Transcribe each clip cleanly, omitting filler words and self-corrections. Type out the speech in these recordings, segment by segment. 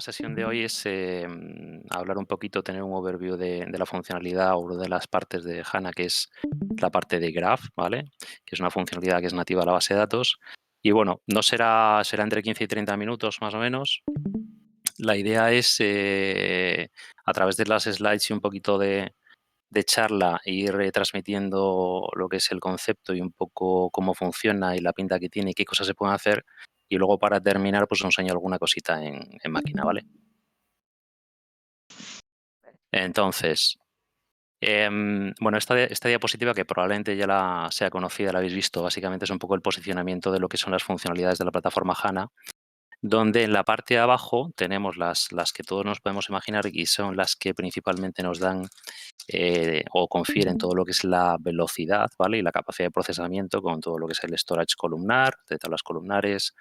la sesión de hoy es hablar un poquito, tener un overview de la funcionalidad o de las partes de HANA, que es la parte de Graph, ¿vale? Que es una funcionalidad que es nativa a la base de datos. Y bueno, no será entre 15 y 30 minutos más o menos. La idea es, a través de las slides y un poquito de charla, ir transmitiendo lo que es el concepto y un poco cómo funciona y la pinta que tiene y qué cosas se pueden hacer. Y luego, para terminar, pues os enseño alguna cosita en máquina, ¿vale? Entonces, bueno, esta diapositiva, que probablemente ya sea conocida, la habéis visto, básicamente es un poco el posicionamiento de lo que son las funcionalidades de la plataforma HANA, donde en la parte de abajo tenemos las que todos nos podemos imaginar y son las que principalmente nos dan o confieren todo lo que es la velocidad, ¿vale? Y la capacidad de procesamiento con todo lo que es el storage columnar, de tablas columnares,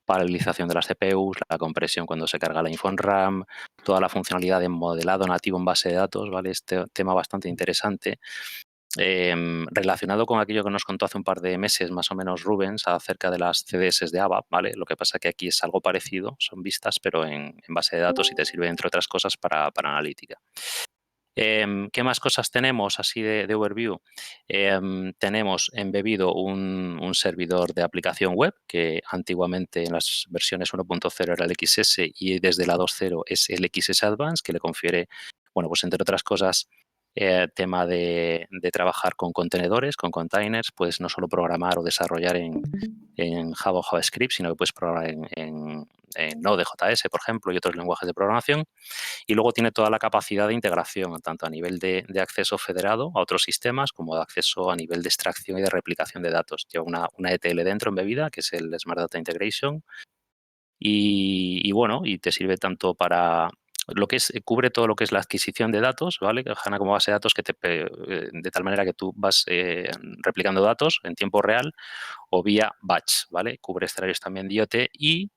paralelización de las CPUs, la compresión cuando se carga la info en RAM, toda la funcionalidad de modelado nativo en base de datos, ¿vale? Este tema bastante interesante, relacionado con aquello que nos contó hace un par de meses más o menos Rubens acerca de las CDS de ABAP, ¿vale? Lo que pasa que aquí es algo parecido, son vistas, pero en base de datos, y te sirve, entre otras cosas, para analítica. ¿Qué más cosas tenemos así de overview? Tenemos embebido un servidor de aplicación web, que antiguamente en las versiones 1.0 era el XS y desde la 2.0 es el XS Advanced, que le confiere, bueno, pues entre otras cosas, tema de trabajar con contenedores, con containers, pues no solo programar o desarrollar en Java o JavaScript, sino que puedes programar en Node.js, por ejemplo, y otros lenguajes de programación. Y luego tiene toda la capacidad de integración, tanto a nivel de acceso federado a otros sistemas, como de acceso a nivel de extracción y de replicación de datos. Lleva una ETL dentro embebida, que es el Smart Data Integration, y bueno, y te sirve tanto para lo que es, cubre todo lo que es la adquisición de datos, ¿vale? HANA como base de datos, de tal manera que tú vas replicando datos en tiempo real o vía batch, ¿vale? Cubre escenarios también de IoT. Y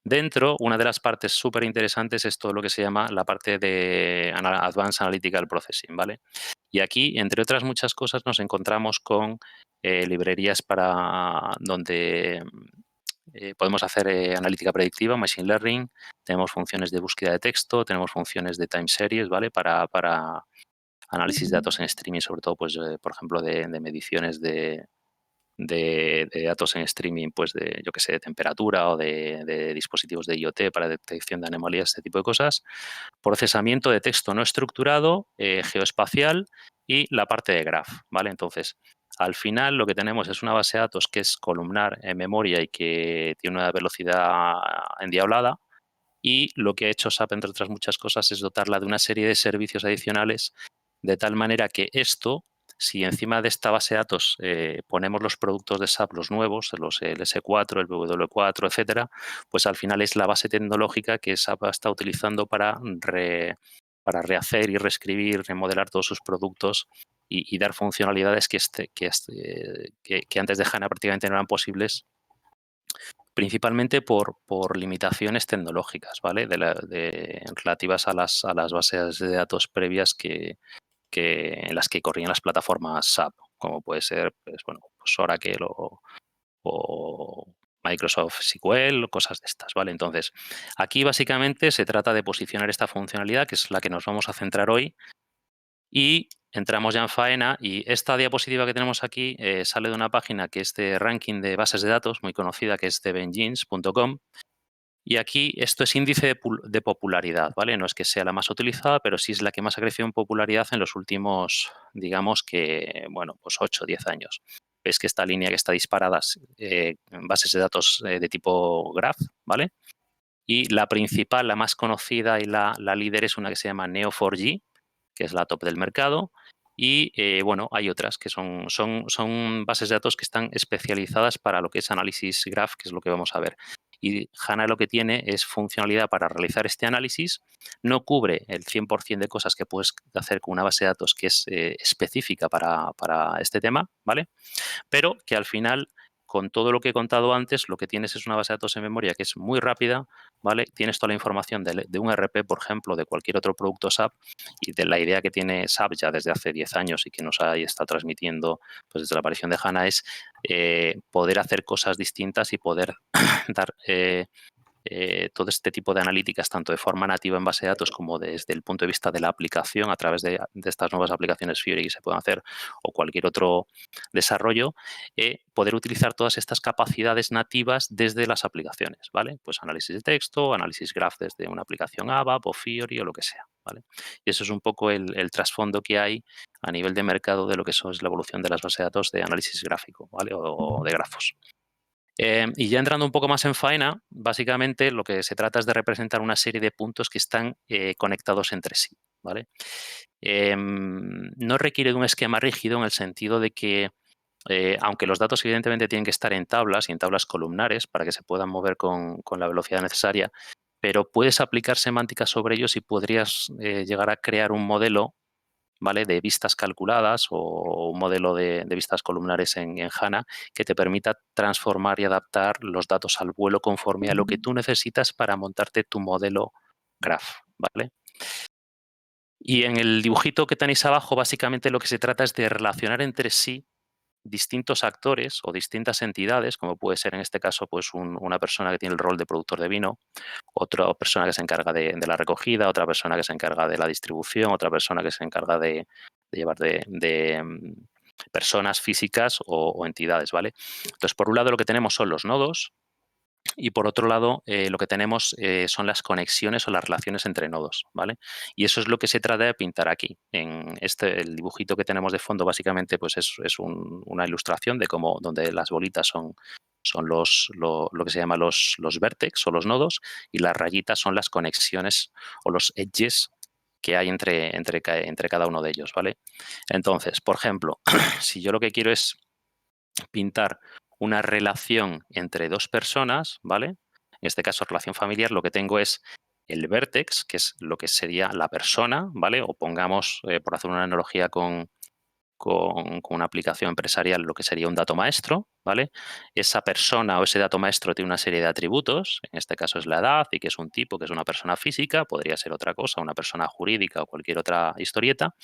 dentro, una de las partes súper interesantes es todo lo que se llama la parte de Advanced Analytical Processing, ¿vale? Y aquí, entre otras muchas cosas, nos encontramos con librerías para donde podemos hacer analítica predictiva, machine learning, tenemos funciones de búsqueda de texto, tenemos funciones de time series, ¿vale? Para análisis de datos en streaming, sobre todo, pues, por ejemplo, de mediciones de datos en streaming, pues de, yo que sé, de temperatura o de dispositivos de IoT para detección de anomalías, este tipo de cosas. Procesamiento de texto no estructurado, geoespacial y la parte de graph, ¿vale? Entonces, al final lo que tenemos es una base de datos que es columnar en memoria y que tiene una velocidad endiablada, y lo que ha hecho SAP, entre otras muchas cosas, es dotarla de una serie de servicios adicionales, de tal manera que esto, si encima de esta base de datos ponemos los productos de SAP, los nuevos, los el S4, el W4, etcétera, pues al final es la base tecnológica que SAP está utilizando para rehacer y reescribir, remodelar todos sus productos y dar funcionalidades que antes de HANA prácticamente no eran posibles, principalmente por limitaciones tecnológicas, ¿vale? Relativas a las bases de datos previas en las que corrían las plataformas SAP, como puede ser, pues, bueno, pues Oracle o Microsoft SQL, cosas de estas, ¿vale? Entonces, aquí básicamente se trata de posicionar esta funcionalidad, que es la que nos vamos a centrar hoy, y entramos ya en faena. Y esta diapositiva que tenemos aquí sale de una página que es de ranking de bases de datos, muy conocida, que es devengeance.com. Y aquí esto es índice de popularidad, ¿vale? No es que sea la más utilizada, pero sí es la que más ha crecido en popularidad en los últimos, digamos que, bueno, pues 8 o 10 años. Ves que esta línea que está disparada, en bases de datos de tipo graph, ¿vale? Y la principal, la más conocida y la líder es una que se llama Neo4j, que es la top del mercado. Y bueno, hay otras que son bases de datos que están especializadas para lo que es análisis graph, que es lo que vamos a ver. Y HANA lo que tiene es funcionalidad para realizar este análisis. No cubre el 100% de cosas que puedes hacer con una base de datos que es específica para este tema, ¿vale? Pero que al final, con todo lo que he contado antes, lo que tienes es una base de datos en memoria que es muy rápida, ¿vale? Tienes toda la información de un ERP, por ejemplo, de cualquier otro producto SAP, y de la idea que tiene SAP ya desde hace 10 años y que nos ha estado transmitiendo, pues, desde la aparición de HANA, es poder hacer cosas distintas y poder dar todo este tipo de analíticas, tanto de forma nativa en base de datos como desde el punto de vista de la aplicación a través de estas nuevas aplicaciones Fiori que se pueden hacer o cualquier otro desarrollo, poder utilizar todas estas capacidades nativas desde las aplicaciones, ¿vale? Pues análisis de texto, análisis graph desde una aplicación ABAP o Fiori o lo que sea, ¿vale? Y eso es un poco el trasfondo que hay a nivel de mercado de lo que es la evolución de las bases de datos de análisis gráfico, ¿vale? O de grafos. Y ya entrando un poco más en faena, básicamente lo que se trata es de representar una serie de puntos que están conectados entre sí, ¿vale? No requiere de un esquema rígido en el sentido de que, aunque los datos evidentemente tienen que estar en tablas y en tablas columnares para que se puedan mover con la velocidad necesaria, pero puedes aplicar semántica sobre ellos y podrías llegar a crear un modelo, ¿vale?, de vistas calculadas o un modelo de vistas columnares en HANA que te permita transformar y adaptar los datos al vuelo conforme a lo que tú necesitas para montarte tu modelo graph, ¿vale? Y en el dibujito que tenéis abajo, básicamente lo que se trata es de relacionar entre sí distintos actores o distintas entidades, como puede ser en este caso pues una persona que tiene el rol de productor de vino, otra persona que se encarga de la recogida, otra persona que se encarga de la distribución, otra persona que se encarga de llevar personas físicas o entidades, ¿vale? Entonces, por un lado lo que tenemos son los nodos y por otro lado lo que tenemos son las conexiones o las relaciones entre nodos, ¿vale? Y eso es lo que se trata de pintar aquí. El dibujito que tenemos de fondo básicamente pues es una ilustración de cómo, donde las bolitas son lo que se llama los vértex o los nodos y las rayitas son las conexiones o los edges que hay entre cada uno de ellos, ¿vale? Entonces, por ejemplo, si yo lo que quiero es pintar una relación entre dos personas, ¿vale? En este caso, relación familiar, lo que tengo es el vértex, que es lo que sería la persona, ¿vale? O pongamos, por hacer una analogía con una aplicación empresarial, lo que sería un dato maestro, ¿vale? Esa persona o ese dato maestro tiene una serie de atributos, en este caso es la edad y que es un tipo, que es una persona física, podría ser otra cosa, una persona jurídica o cualquier otra historieta.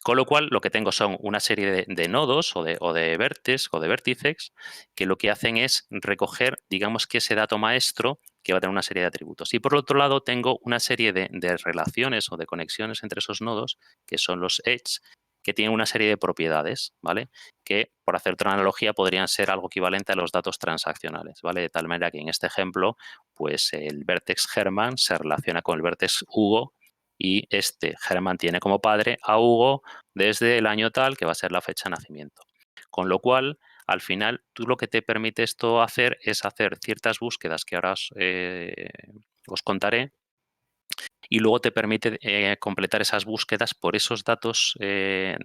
Con lo cual, lo que tengo son una serie de nodos o de vértices o de vértices que lo que hacen es recoger, digamos que ese dato maestro que va a tener una serie de atributos. Y por otro lado, tengo una serie de relaciones o de conexiones entre esos nodos, que son los edges, que tienen una serie de propiedades, ¿vale? Que, por hacer otra analogía, podrían ser algo equivalente a los datos transaccionales, ¿vale? De tal manera que en este ejemplo, pues el vértex Germán se relaciona con el vértex Hugo y Germán tiene como padre a Hugo desde el año tal, que va a ser la fecha de nacimiento. Con lo cual, al final, tú lo que te permite esto hacer es hacer ciertas búsquedas que ahora os contaré y luego te permite completar esas búsquedas por esos datos que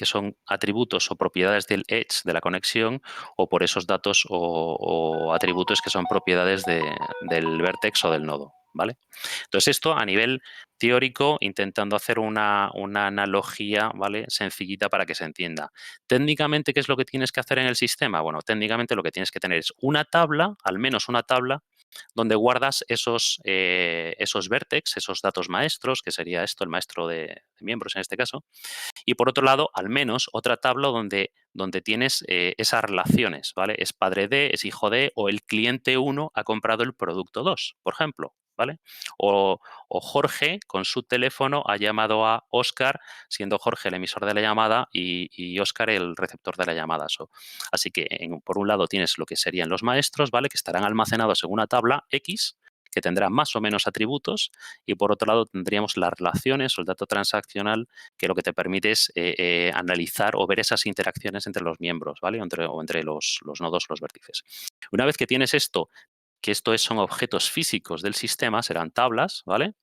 son atributos o propiedades del edge, de la conexión, o por esos datos o atributos que son propiedades del vértex o del nodo, ¿vale? Entonces, esto a nivel teórico, intentando hacer una analogía, ¿vale?, sencillita para que se entienda. Técnicamente, ¿qué es lo que tienes que hacer en el sistema? Bueno, técnicamente lo que tienes que tener es una tabla, al menos una tabla, donde guardas esos vértex, esos datos maestros, que sería esto, el maestro de miembros en este caso, y por otro lado, al menos otra tabla donde tienes esas relaciones, ¿vale? Es padre de, es hijo de, o el cliente 1 ha comprado el producto 2, por ejemplo, ¿vale? O Jorge, con su teléfono, ha llamado a Óscar, siendo Jorge el emisor de la llamada y Óscar el receptor de la llamada. Así que, por un lado, tienes lo que serían los maestros, ¿vale?, que estarán almacenados en una tabla X, que tendrá más o menos atributos, y por otro lado tendríamos las relaciones o el dato transaccional que lo que te permite es analizar o ver esas interacciones entre los miembros, ¿vale? O entre los nodos, los vértices. Una vez que tienes esto, que son objetos físicos del sistema, serán tablas, ¿vale?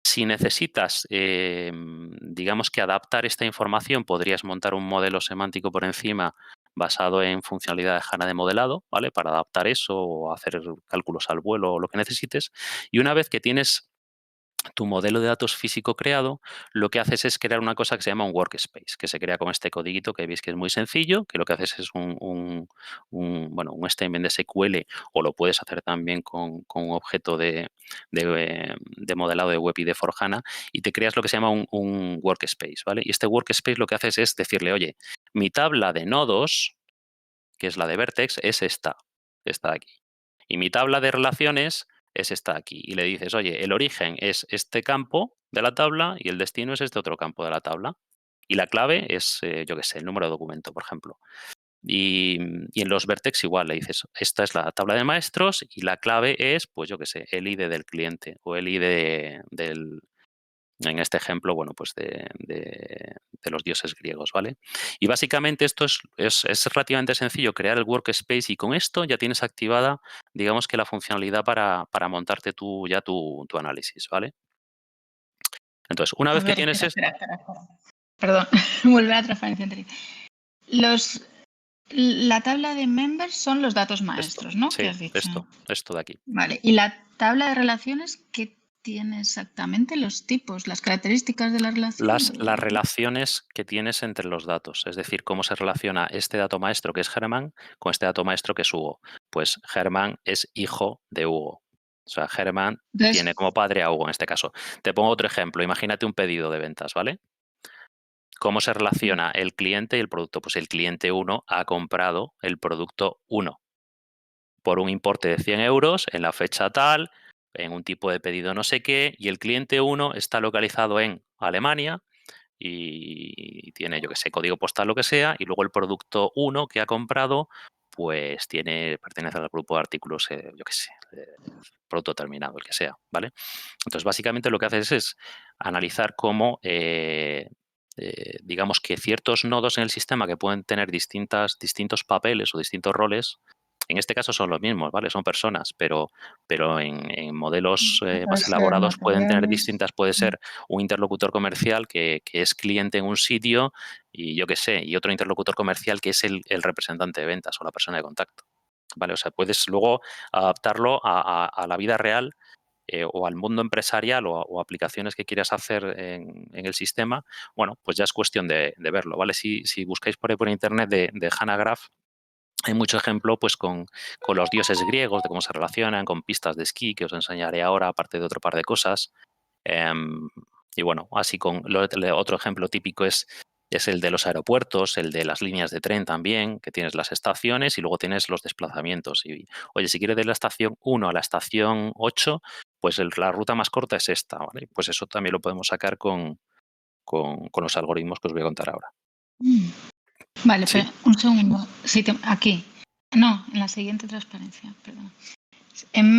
Si necesitas, digamos que adaptar esta información, podrías montar un modelo semántico por encima basado en funcionalidad de HANA de modelado, ¿vale?, para adaptar eso o hacer cálculos al vuelo o lo que necesites. Y una vez que tienes tu modelo de datos físico creado, lo que haces es crear una cosa que se llama un workspace, que se crea con este codiguito que veis que es muy sencillo, que lo que haces es un statement de SQL, o lo puedes hacer también con un objeto de modelado de web y de for HANA, y te creas lo que se llama un workspace, ¿vale? Y este workspace lo que haces es decirle, oye, mi tabla de nodos, que es la de Vertex, es esta, que está aquí. y mi tabla de relaciones es esta aquí. Y le dices, oye, el origen es este campo de la tabla y el destino es este otro campo de la tabla. Y la clave es, yo qué sé, el número de documento, por ejemplo. Y en los Vertex igual le dices, esta es la tabla de maestros y la clave es, pues yo qué sé, el ID del cliente o el ID del, en este ejemplo, bueno, pues de los dioses griegos, ¿vale? Y básicamente esto es relativamente sencillo, crear el workspace y con esto ya tienes activada, digamos que la funcionalidad para montarte tu análisis, ¿vale? Entonces, una A vez que ver, tienes espera. Perdón, volver a la transparencia anterior. La tabla de members son los datos esto, maestros, ¿no? ¿Qué sí, has dicho? esto de aquí. Vale. ¿Y la tabla de relaciones qué tiene exactamente? Los tipos, las características de la relación. Las relaciones que tienes entre los datos, es decir, cómo se relaciona este dato maestro que es Germán con este dato maestro que es Hugo. Pues Germán es hijo de Hugo. O sea, Germán tiene como padre a Hugo en este caso. Te pongo otro ejemplo. Imagínate un pedido de ventas, ¿vale? ¿Cómo se relaciona el cliente y el producto? Pues el cliente 1 ha comprado el producto 1 por un importe de 100 euros en la fecha tal, en un tipo de pedido no sé qué, y el cliente 1 está localizado en Alemania y tiene, yo que sé, código postal, lo que sea, y luego el producto 1 que ha comprado, pues pertenece al grupo de artículos, yo que sé, producto terminado, el que sea, ¿vale? Entonces, básicamente lo que haces es analizar cómo, digamos que ciertos nodos en el sistema que pueden tener distintos papeles o distintos roles, en este caso son los mismos, ¿vale? Son personas, pero en modelos Puede más ser elaborados pueden tener materiales. puede ser un interlocutor comercial que es cliente en un sitio y yo qué sé, y otro interlocutor comercial que es el representante de ventas o la persona de contacto, ¿vale? O sea, puedes luego adaptarlo a la vida real o al mundo empresarial o aplicaciones que quieras hacer en el sistema. Bueno, pues ya es cuestión de verlo, ¿vale? Si buscáis por ahí por internet de HANA Graph, hay mucho ejemplo pues con los dioses griegos, de cómo se relacionan, con pistas de esquí, que os enseñaré ahora, aparte de otro par de cosas. Y bueno, así otro ejemplo típico es el de los aeropuertos, el de las líneas de tren también, que tienes las estaciones y luego tienes los desplazamientos. Y, oye, si quieres de la estación 1 a la estación 8, pues la ruta más corta es esta, ¿vale? Pues eso también lo podemos sacar con los algoritmos que os voy a contar ahora. Vale, Sí, un segundo. Sí, aquí. No, en la siguiente transparencia, perdón. En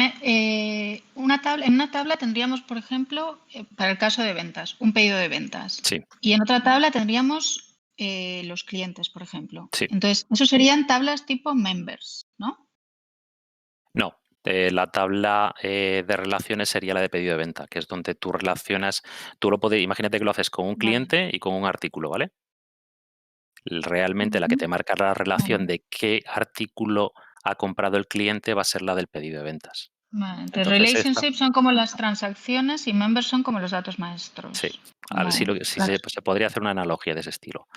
una tabla tendríamos, por ejemplo, para el caso de ventas, un pedido de ventas. sí, Y en otra tabla tendríamos los clientes, por ejemplo. sí. Entonces, eso serían tablas tipo members, ¿no? No, la tabla de relaciones sería la de pedido de venta, que es donde tú relacionas, imagínate que lo haces con un Vale. cliente y con un artículo, ¿vale? Realmente la que Ujú. te marca la relación Vale. de qué artículo ha comprado el cliente va a ser la del pedido de ventas. Vale. Entonces, Entonces, esta, relationships son como las transacciones y members son como los datos sí, maestros. a ver si, Vale. se podría hacer una analogía de ese estilo.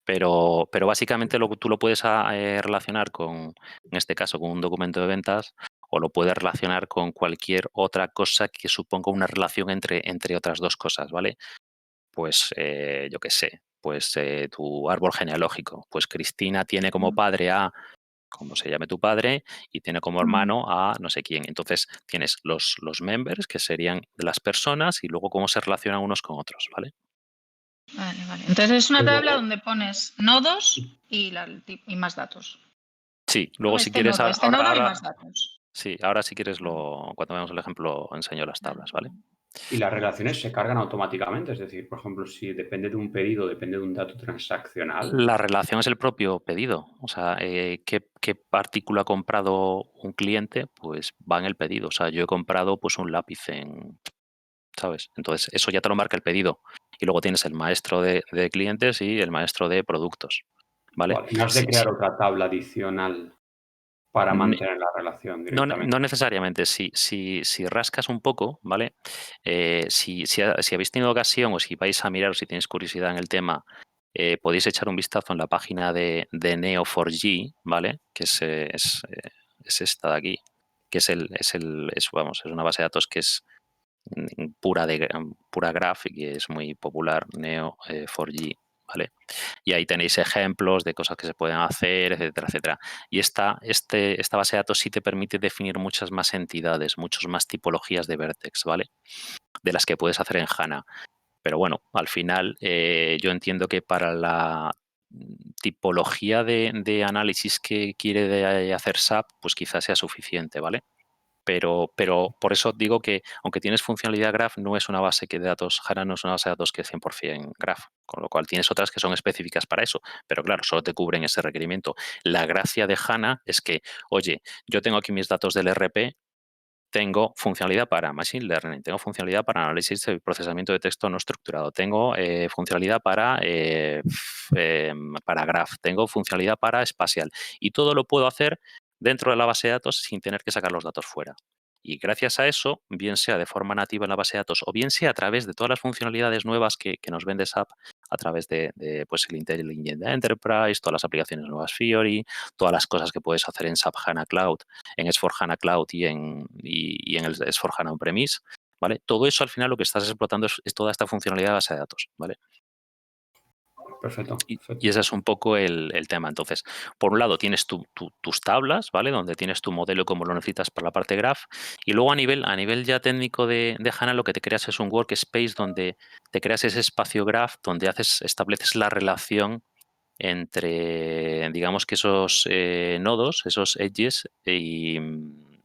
Pero básicamente tú lo puedes relacionar en este caso, con un documento de ventas o lo puedes relacionar con cualquier otra cosa que suponga una relación entre otras dos cosas, ¿vale? Pues yo qué sé, pues tu árbol genealógico. Pues Cristina tiene como padre a, como se llame tu padre, y tiene como hermano a no sé quién. Entonces tienes los members, que serían las personas, y luego cómo se relacionan unos con otros, ¿vale? Vale. Entonces es una tabla Luego, donde pones nodos y más datos. Sí, ¿No? luego si quieres, Este nodo y más datos. sí, ahora si quieres cuando veamos el ejemplo enseño las tablas, ¿vale? y las relaciones se cargan automáticamente, es decir, por ejemplo, si depende de un pedido, depende de un dato transaccional. La relación es el propio pedido. O sea, qué artículo ha comprado un cliente, pues va en el pedido. O sea, yo he comprado pues un lápiz ¿sabes? Entonces, eso ya te lo marca el pedido. Y luego tienes el maestro de clientes y el maestro de productos, ¿vale? Vale, no has de crear otra tabla adicional para Ni- mantener la relación no directamente. necesariamente. Si rascas un poco, ¿vale? Si habéis tenido ocasión o si vais a mirar o si tenéis curiosidad en el tema, podéis echar un vistazo en la página de Neo4j, ¿vale? Que es esta de aquí, que vamos, es una base de datos que es pura graph y que es muy popular, Neo4j, ¿vale? Y ahí tenéis ejemplos de cosas que se pueden hacer, etcétera, etcétera. Y esta base de datos sí te permite definir muchas más entidades, muchas más tipologías de Vertex, ¿vale? De las que puedes hacer en HANA. Pero bueno, al final yo entiendo que para la tipología de análisis que quiere hacer SAP, pues quizás sea suficiente, ¿vale? Pero por eso digo que aunque tienes funcionalidad Graph, no es una base de datos, HANA no es una base de datos que es 100% Graph, con lo cual tienes otras que son específicas para eso, pero claro, solo te cubren ese requerimiento. La gracia de HANA es que, oye, yo tengo aquí mis datos del ERP, tengo funcionalidad para Machine Learning, tengo funcionalidad para análisis y procesamiento de texto no estructurado, tengo funcionalidad para Graph, tengo funcionalidad para espacial y todo lo puedo hacer dentro de la base de datos sin tener que sacar los datos fuera. Y gracias a eso, bien sea de forma nativa en la base de datos o bien sea a través de todas las funcionalidades nuevas que nos vende SAP a través de pues el Intelligent Enterprise, todas las aplicaciones nuevas Fiori, todas las cosas que puedes hacer en SAP HANA Cloud, en S4HANA Cloud y en el S4HANA On-Premise, ¿vale? Todo eso al final lo que estás explotando es toda esta funcionalidad de base de datos, ¿vale? Perfecto. Y ese es un poco el tema. Entonces, por un lado tienes tus tablas, ¿vale? Donde tienes tu modelo como lo necesitas para la parte graph. Y luego a nivel ya técnico de HANA, lo que te creas es un workspace donde te creas ese espacio graph donde estableces la relación entre, digamos que esos nodos, esos edges y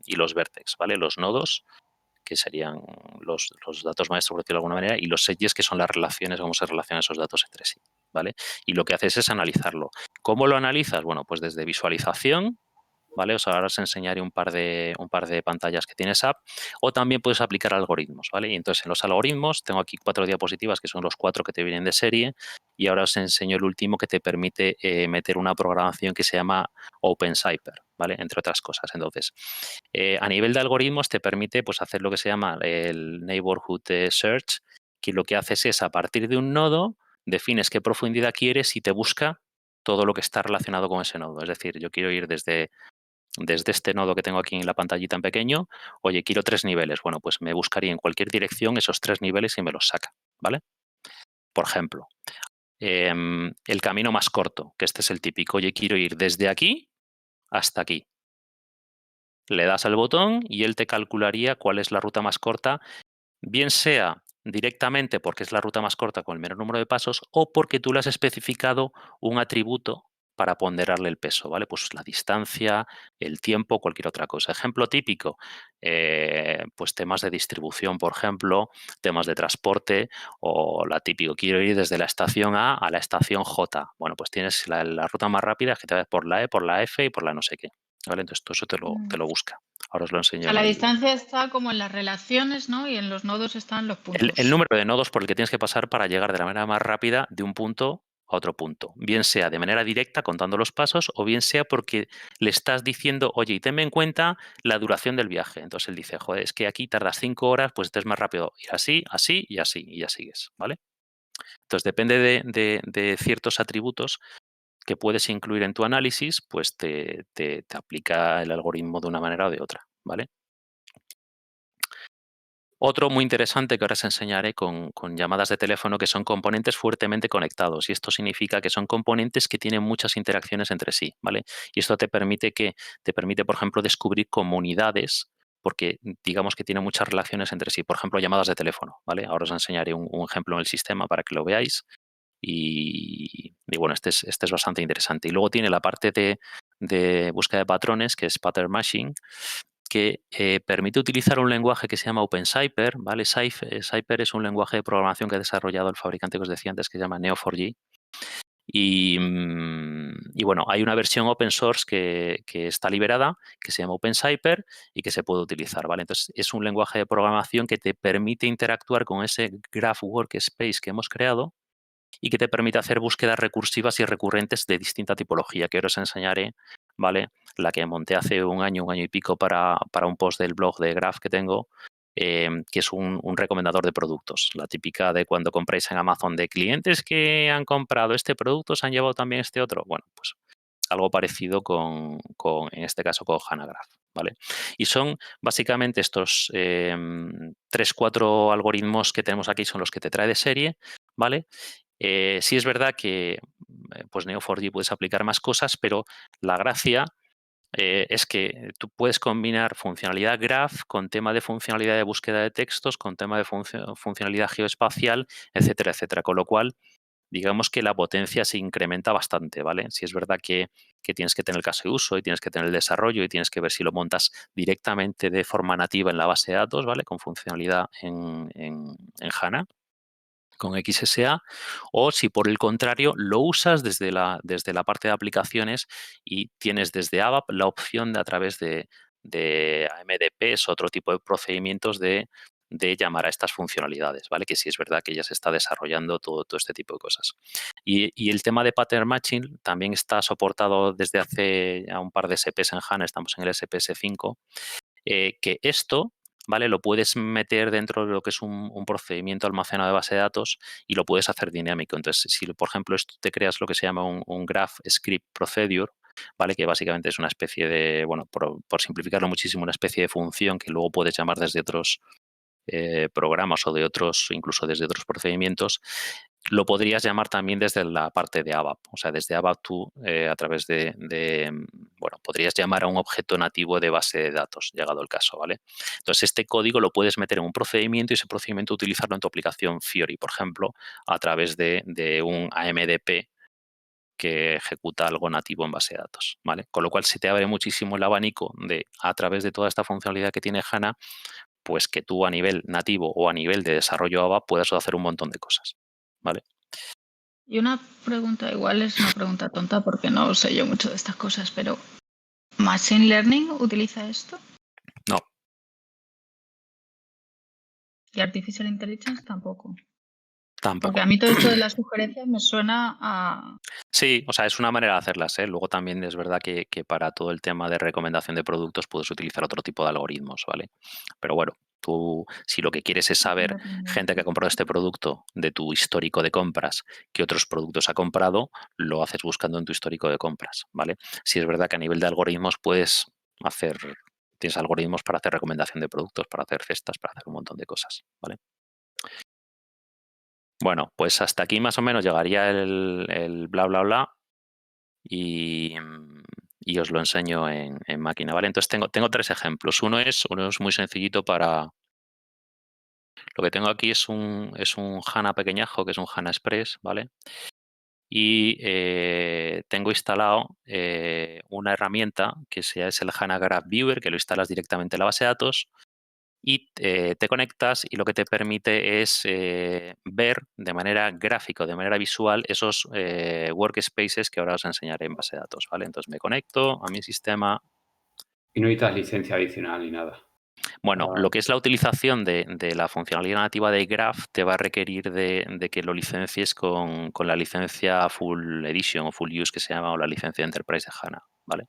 los vertex, ¿vale? Los nodos que serían los datos maestros, por decirlo de alguna manera, y los edges, que son las relaciones, cómo se relacionan esos datos entre sí, ¿vale? Y lo que haces es analizarlo. ¿Cómo lo analizas? Bueno, pues desde visualización, ¿vale? O sea, ahora os enseñaré un par de pantallas que tiene SAP, o también puedes aplicar algoritmos, ¿vale? Y entonces en los algoritmos tengo aquí 4 diapositivas, que son los 4 que te vienen de serie, y ahora os enseño el último que te permite meter una programación que se llama OpenCypher, ¿vale? Entre otras cosas. Entonces, a nivel de algoritmos te permite pues, hacer lo que se llama el Neighborhood Search, que lo que haces es a partir de un nodo, defines qué profundidad quieres y te busca todo lo que está relacionado con ese nodo. Es decir, yo quiero ir desde este nodo que tengo aquí en la pantallita en pequeño, oye, quiero 3 niveles. Bueno, pues me buscaría en cualquier dirección esos 3 niveles y me los saca, ¿vale? Por ejemplo, el camino más corto, que este es el típico, oye, quiero ir desde aquí hasta aquí. Le das al botón y él te calcularía cuál es la ruta más corta, bien sea directamente porque es la ruta más corta con el menor número de pasos o porque tú le has especificado un atributo para ponderarle el peso, ¿vale? Pues la distancia, el tiempo, cualquier otra cosa. Ejemplo típico, pues temas de distribución, por ejemplo, temas de transporte o la típico, quiero ir desde la estación A la estación J. Bueno, pues tienes la ruta más rápida que te va por la E, por la F y por la no sé qué. ¿Vale? Entonces todo eso te lo busca. Ahora os lo enseño. A la distancia está como en las relaciones, ¿no? Y en los nodos están los puntos. El número de nodos por el que tienes que pasar para llegar de la manera más rápida de un punto a otro punto. Bien sea de manera directa, contando los pasos, o bien sea porque le estás diciendo, oye, y tenme en cuenta la duración del viaje. Entonces él dice, joder, es que aquí tardas 5 horas, pues entonces es más rápido ir así, así y así, y ya sigues, ¿vale? Entonces depende de ciertos atributos que puedes incluir en tu análisis, pues te aplica el algoritmo de una manera o de otra, ¿vale? Otro muy interesante que ahora os enseñaré con llamadas de teléfono, que son componentes fuertemente conectados, y esto significa que son componentes que tienen muchas interacciones entre sí, ¿vale? Y esto te permite, por ejemplo, descubrir comunidades, porque digamos que tienen muchas relaciones entre sí, por ejemplo, llamadas de teléfono, ¿vale? Ahora os enseñaré un ejemplo en el sistema para que lo veáis. Y bueno, este es bastante interesante. Y luego tiene la parte de búsqueda de patrones, que es pattern matching, que permite utilizar un lenguaje que se llama OpenCypher, ¿vale? Cypher es un lenguaje de programación que ha desarrollado el fabricante que os decía antes, que se llama Neo4j. Y bueno, hay una versión open source que está liberada, que se llama OpenCypher y que se puede utilizar, ¿vale? Entonces, es un lenguaje de programación que te permite interactuar con ese Graph Workspace que hemos creado y que te permite hacer búsquedas recursivas y recurrentes de distinta tipología, que ahora os enseñaré, ¿vale? La que monté hace un año y pico para un post del blog de Graph que tengo, que es un recomendador de productos. La típica de cuando compráis en Amazon de clientes que han comprado este producto, se han llevado también este otro. Bueno, pues algo parecido en este caso, con HANA Graph, ¿vale? Y son básicamente estos 3-4 algoritmos que tenemos aquí, son los que te trae de serie, ¿vale? Sí es verdad que pues Neo4j puedes aplicar más cosas, pero la gracia es que tú puedes combinar funcionalidad graph con tema de funcionalidad de búsqueda de textos, con tema de funcionalidad geoespacial, etcétera, etcétera. Con lo cual, digamos que la potencia se incrementa bastante, ¿vale? Si es verdad que tienes que tener el caso de uso y tienes que tener el desarrollo y tienes que ver si lo montas directamente de forma nativa en la base de datos, ¿vale? Con funcionalidad en HANA, con XSA, o si por el contrario lo usas desde la parte de aplicaciones y tienes desde ABAP la opción de a través de AMDPs o otro tipo de procedimientos de llamar a estas funcionalidades, ¿vale? Que sí es verdad que ya se está desarrollando todo este tipo de cosas. Y el tema de pattern matching también está soportado desde hace ya un par de SPs en HANA, estamos en el SPS 5, que esto, ¿vale? Lo puedes meter dentro de lo que es un procedimiento almacenado de base de datos y lo puedes hacer dinámico. Entonces, si por ejemplo esto te creas lo que se llama un graph script procedure, ¿vale? Que básicamente es una especie de, bueno, por simplificarlo muchísimo, una especie de función que luego puedes llamar desde otros programas o de otros, incluso desde otros procedimientos, lo podrías llamar también desde la parte de ABAP. O sea, desde ABAP tú, a través bueno, podrías llamar a un objeto nativo de base de datos, llegado el caso, ¿vale? Entonces, este código lo puedes meter en un procedimiento y ese procedimiento utilizarlo en tu aplicación Fiori, por ejemplo, a través de un AMDP que ejecuta algo nativo en base de datos, ¿vale? Con lo cual se te abre muchísimo el abanico de, a través de toda esta funcionalidad que tiene HANA, pues que tú a nivel nativo o a nivel de desarrollo ABAP puedas hacer un montón de cosas, ¿vale? Y una pregunta, igual es una pregunta tonta porque no sé yo mucho de estas cosas, pero ¿Machine Learning utiliza esto? No. ¿Y Artificial Intelligence tampoco? Tampoco. Porque a mí todo esto de las sugerencias me suena a... Sí, o sea, es una manera de hacerlas, ¿eh? Luego también es verdad que para todo el tema de recomendación de productos puedes utilizar otro tipo de algoritmos, ¿vale? Pero bueno, tú, si lo que quieres es saber gente que ha comprado este producto de tu histórico de compras, qué otros productos ha comprado, lo haces buscando en tu histórico de compras, ¿vale? Si es verdad que a nivel de algoritmos tienes algoritmos para hacer recomendación de productos, para hacer cestas, para hacer un montón de cosas, ¿vale? Bueno, pues hasta aquí más o menos llegaría el bla, bla, bla y os lo enseño en máquina, ¿vale? Entonces tengo tres ejemplos. Uno es muy sencillito para... Lo que tengo aquí es un HANA pequeñajo, que es un HANA Express, ¿vale? Y tengo instalado una herramienta que es el HANA Graph Viewer, que lo instalas directamente en la base de datos y te conectas y lo que te permite es ver de manera gráfica o de manera visual esos workspaces que ahora os enseñaré en base de datos, ¿vale? Entonces me conecto a mi sistema. Y no necesitas licencia adicional ni nada. Bueno, lo que es la utilización de la funcionalidad nativa de Graph te va a requerir de que lo licencies con la licencia Full Edition o Full Use que se llama, o la licencia Enterprise de HANA, ¿vale?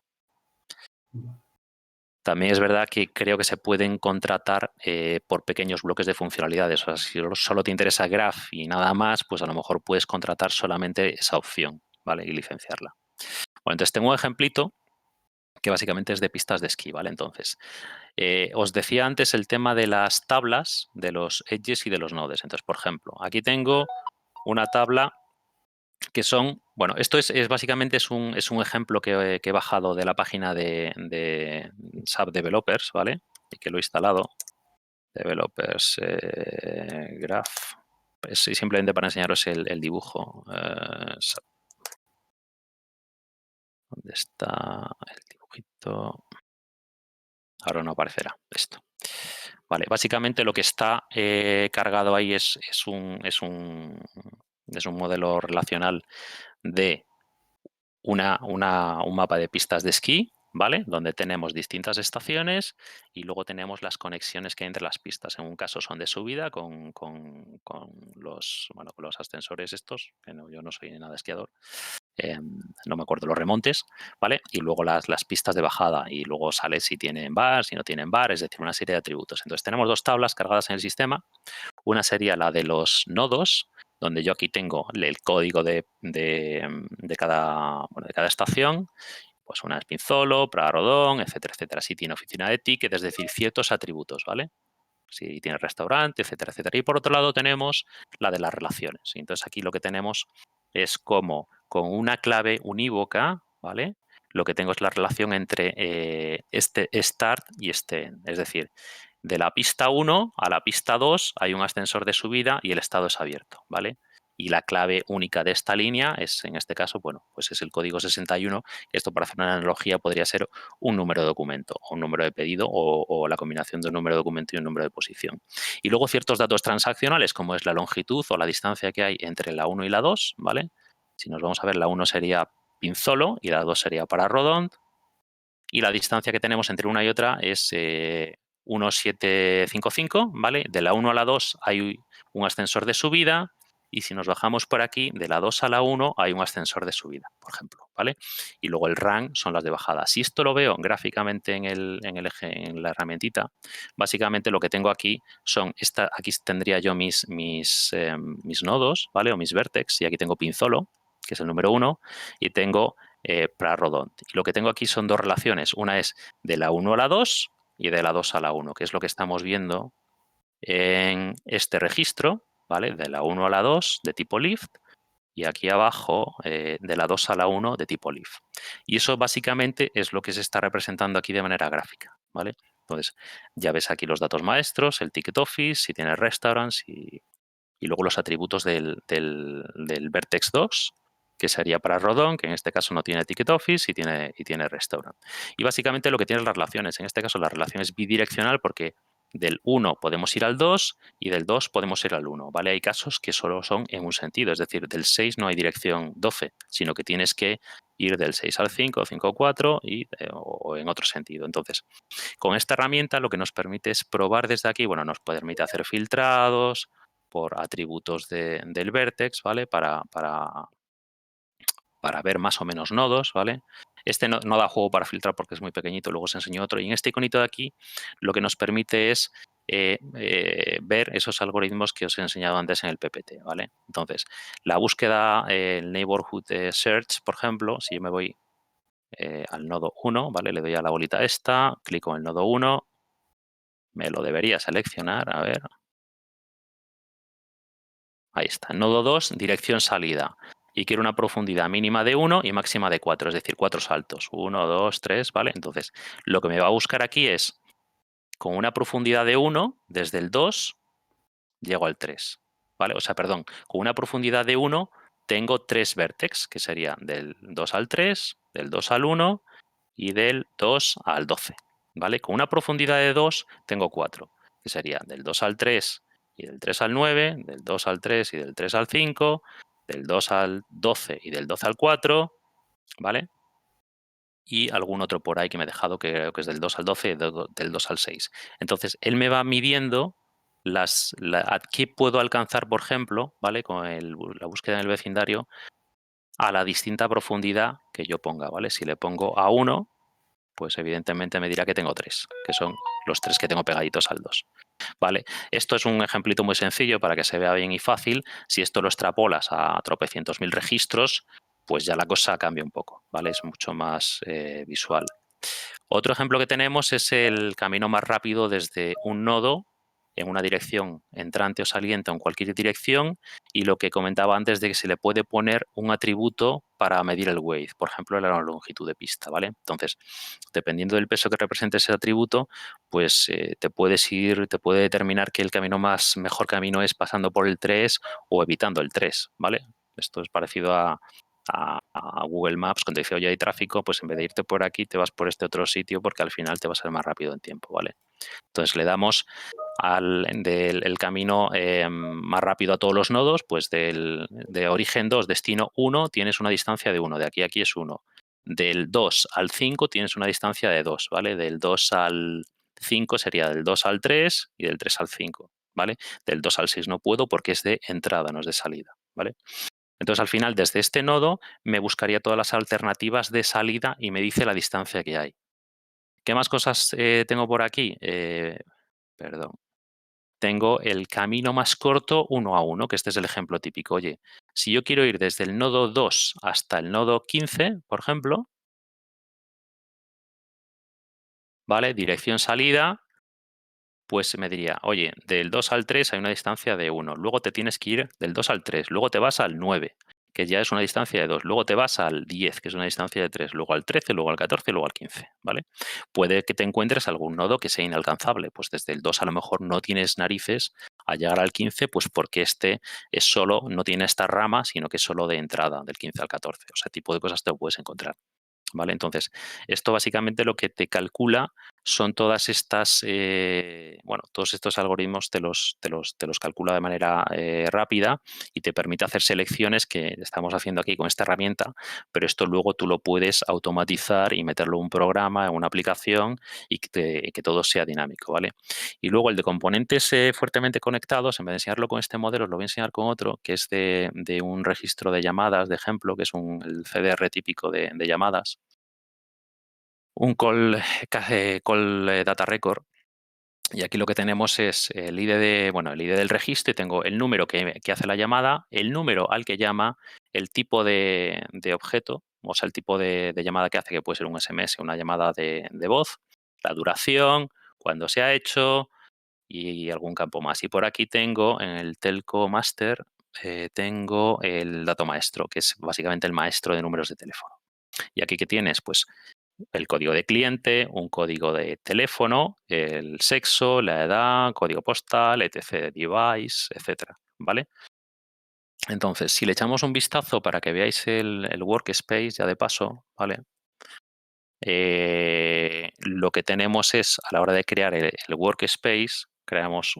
También es verdad que creo que se pueden contratar por pequeños bloques de funcionalidades. O sea, si solo te interesa Graph y nada más, pues a lo mejor puedes contratar solamente esa opción, ¿vale? Y licenciarla. Bueno, entonces tengo un ejemplito que básicamente es de pistas de esquí, ¿vale? Entonces, os decía antes el tema de las tablas, de los edges y de los nodes. Entonces, por ejemplo, aquí tengo una tabla que son, bueno, esto es básicamente es un ejemplo que he bajado de la página de SAP Developers, ¿vale? Y que lo he instalado. Developers Graph. Pues simplemente para enseñaros el dibujo. ¿Dónde está el dibujito? Ahora no aparecerá esto. Vale, básicamente lo que está cargado ahí es un modelo relacional de un mapa de pistas de esquí, ¿vale? Donde tenemos distintas estaciones y luego tenemos las conexiones que hay entre las pistas. En un caso son de subida con los ascensores estos, que yo no soy nada esquiador. No me acuerdo los remontes, ¿vale? Y luego las pistas de bajada y luego sale si tienen bar, si no tienen bar, es decir, una serie de atributos. Entonces tenemos dos tablas cargadas en el sistema. Una sería la de los nodos, donde yo aquí tengo el código de cada estación, pues una es Pinzolo, Prada Rodón, etcétera, etcétera. Si tiene oficina de ticket, es decir, ciertos atributos, ¿vale? Si tiene restaurante, etcétera, etcétera. Y por otro lado tenemos la de las relaciones. Y entonces aquí lo que tenemos es cómo con una clave unívoca, ¿vale? Lo que tengo es la relación entre este start y este end. Es decir, de la pista 1 a la pista 2 hay un ascensor de subida y el estado es abierto, ¿vale? Y la clave única de esta línea es, en este caso, bueno, pues es el código 61. Esto, para hacer una analogía, podría ser un número de documento, o un número de pedido, o la combinación de un número de documento y un número de posición. Y luego ciertos datos transaccionales, como es la longitud o la distancia que hay entre la 1 y la 2, ¿vale? Si nos vamos a ver, la 1 sería Pinzolo y la 2 sería para Rodont. Y la distancia que tenemos entre una y otra es 1,755, ¿vale? De la 1 a la 2 hay un ascensor de subida, y si nos bajamos por aquí, de la 2 a la 1 hay un ascensor de subida, por ejemplo, ¿vale? Y luego el run son las de bajada. Si esto lo veo gráficamente en el eje, en la herramientita, básicamente lo que tengo aquí son, aquí tendría yo mis nodos, ¿vale? O mis vertex, y aquí tengo Pinzolo, que es el número 1, y tengo para Rodont. Y lo que tengo aquí son dos relaciones. Una es de la 1 a la 2 y de la 2 a la 1, que es lo que estamos viendo en este registro, ¿vale? De la 1 a la 2 de tipo lift, y aquí abajo de la 2 a la 1 de tipo lift. Y eso básicamente es lo que se está representando aquí de manera gráfica, ¿vale? Entonces, ya ves aquí los datos maestros, el ticket office, si tiene restaurants y luego los atributos del Vertex 2, que sería para Rodon, que en este caso no tiene ticket office y tiene restaurant. Y básicamente lo que tiene las relaciones, en este caso la relación es bidireccional porque del 1 podemos ir al 2 y del 2 podemos ir al 1, ¿vale? Hay casos que solo son en un sentido, es decir, del 6 no hay dirección 12, sino que tienes que ir del 6 al 5, 5 al 4 o en otro sentido. Entonces, con esta herramienta lo que nos permite es probar desde aquí, bueno, nos permite hacer filtrados por atributos del Vertex, ¿vale? Para ver más o menos nodos, ¿vale? Este no da juego para filtrar porque es muy pequeñito, luego os enseño otro. Y en este iconito de aquí lo que nos permite es ver esos algoritmos que os he enseñado antes en el PPT, ¿vale? Entonces, la búsqueda, el Neighborhood Search, por ejemplo, si yo me voy al nodo 1, ¿vale? Le doy a la bolita esta, clico en el nodo 1, me lo debería seleccionar, a ver. Ahí está, nodo 2, dirección salida. Y quiero una profundidad mínima de 1 y máxima de 4, es decir, 4 saltos. 1, 2, 3, ¿vale? Entonces, lo que me va a buscar aquí es, con una profundidad de 1, desde el 2, llego al 3, ¿vale? O sea, perdón, con una profundidad de 1, tengo 3 vértex, que serían del 2 al 3, del 2 al 1 y del 2 al 12, ¿vale? Con una profundidad de 2, tengo 4, que serían del 2 al 3 y del 3 al 9, del 2 al 3 y del 3 al 5, del 2 al 12 y del 12 al 4, ¿vale? Y algún otro por ahí que me he dejado, que creo que es del 2 al 12 y del 2 al 6. Entonces, él me va midiendo a qué puedo alcanzar, por ejemplo, ¿vale? Con la búsqueda en el vecindario, a la distinta profundidad que yo ponga, ¿vale? Si le pongo a 1, pues evidentemente me dirá que tengo 3, que son los 3 que tengo pegaditos al 2. ¿Vale? Esto es un ejemplito muy sencillo para que se vea bien y fácil. Si esto lo extrapolas a tropecientos mil registros, pues ya la cosa cambia un poco, ¿vale? Es mucho más visual. Otro ejemplo que tenemos es el camino más rápido desde un nodo en una dirección entrante o saliente o en cualquier dirección, y lo que comentaba antes de que se le puede poner un atributo para medir el weight, por ejemplo, la longitud de pista, ¿vale? Entonces, dependiendo del peso que represente ese atributo, pues te puede determinar que el mejor camino es pasando por el 3 o evitando el 3, ¿vale? Esto es parecido a Google Maps, cuando dice, oye, hay tráfico, pues en vez de irte por aquí, te vas por este otro sitio porque al final te va a ser más rápido en tiempo, ¿vale? Entonces le damos el camino más rápido a todos los nodos, pues de origen 2, destino 1, tienes una distancia de 1, de aquí a aquí es 1. Del 2 al 5 tienes una distancia de 2, ¿vale? Del 2 al 5 sería del 2 al 3 y del 3 al 5, ¿vale? Del 2 al 6 no puedo porque es de entrada, no es de salida, ¿vale? Entonces, al final, desde este nodo, me buscaría todas las alternativas de salida y me dice la distancia que hay. ¿Qué más cosas tengo por aquí? Perdón. Tengo el camino más corto 1 a 1, que este es el ejemplo típico. Oye, si yo quiero ir desde el nodo 2 hasta el nodo 15, por ejemplo, ¿vale? Dirección salida, pues me diría, oye, del 2 al 3 hay una distancia de 1, luego te tienes que ir del 2 al 3, luego te vas al 9, que ya es una distancia de 2. Luego te vas al 10, que es una distancia de 3. Luego al 13, luego al 14, luego al 15, ¿vale? Puede que te encuentres algún nodo que sea inalcanzable. Pues desde el 2 a lo mejor no tienes narices a llegar al 15, pues porque este es solo, no tiene esta rama, sino que es solo de entrada, del 15 al 14. O sea, tipo de cosas te lo puedes encontrar. ¿Vale? Entonces, esto básicamente lo que te calcula son todas estas, todos estos algoritmos te los calcula de manera rápida y te permite hacer selecciones que estamos haciendo aquí con esta herramienta, pero esto luego tú lo puedes automatizar y meterlo en un programa, en una aplicación y que todo sea dinámico, ¿vale? Y luego el de componentes fuertemente conectados, en vez de enseñarlo con este modelo, lo voy a enseñar con otro, que es de un registro de llamadas, de ejemplo, que es el CDR típico de llamadas. Un call data record. Y aquí lo que tenemos es el ID el ID del registro y tengo el número que hace la llamada, el número al que llama, el tipo de objeto, o sea, el tipo de llamada que hace, que puede ser un SMS, una llamada de voz, la duración, cuándo se ha hecho y algún campo más. Y por aquí tengo en el telco master, tengo el dato maestro, que es básicamente el maestro de números de teléfono. Y aquí, ¿qué tienes? Pues el código de cliente, un código de teléfono, el sexo, la edad, código postal, etc. device, etcétera, ¿vale? Entonces, si le echamos un vistazo para que veáis el workspace, ya de paso, ¿vale? Lo que tenemos es, a la hora de crear el workspace, creamos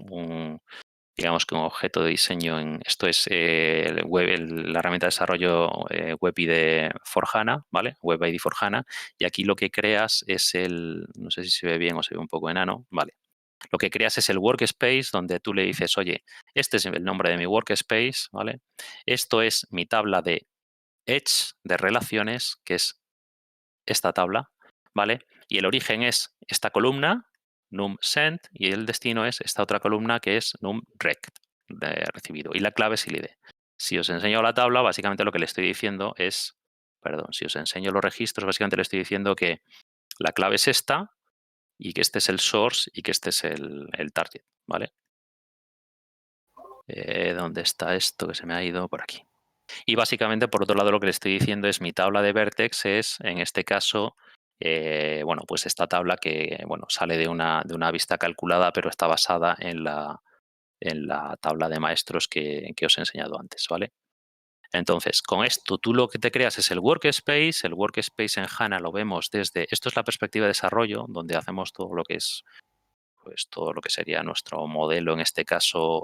digamos que un objeto de diseño esto es la herramienta de desarrollo WebID for HANA, ¿vale? WebID for HANA, y aquí lo que creas es no sé si se ve bien o se ve un poco enano, ¿vale? Lo que creas es el workspace donde tú le dices, oye, este es el nombre de mi workspace, ¿vale? Esto es mi tabla de Edge de relaciones, que es esta tabla, ¿vale? Y el origen es esta columna, num send, y el destino es esta otra columna que es num rect, de recibido. Y la clave es el ID. Si os enseño la tabla, básicamente lo que le estoy diciendo es, si os enseño los registros, básicamente le estoy diciendo que la clave es esta y que este es el source y que este es el target, ¿vale? ¿Dónde está esto que se me ha ido? Por aquí. Y básicamente, por otro lado, lo que le estoy diciendo es mi tabla de Vertex es, en este caso, pues esta tabla que sale de una vista calculada, pero está basada en la tabla de maestros que os he enseñado antes, ¿vale? Entonces, con esto tú lo que te creas es el workspace. El workspace en HANA lo vemos esto es la perspectiva de desarrollo, donde hacemos todo lo que es pues todo lo que sería nuestro modelo, en este caso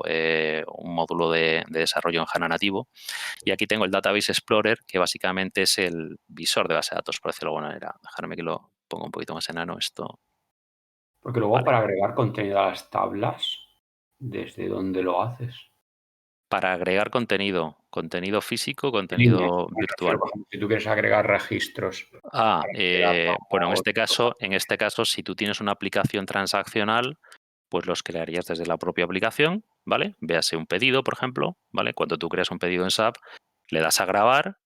un módulo de desarrollo en HANA nativo. Y aquí tengo el Database Explorer, que básicamente es el visor de base de datos, por decirlo de alguna manera. Dejarme que lo ponga un poquito más enano esto. Porque luego Vale. para agregar contenido a las tablas, ¿desde dónde lo haces? Para agregar contenido físico, En línea. contenido Me refiero, virtual. por ejemplo, si tú quieres agregar registros para agregar Bueno, o en este caso, si tú tienes una aplicación transaccional, pues los crearías desde la propia aplicación, ¿vale? Véase un pedido, por ejemplo, ¿vale? Cuando tú creas un pedido en SAP, le das a grabar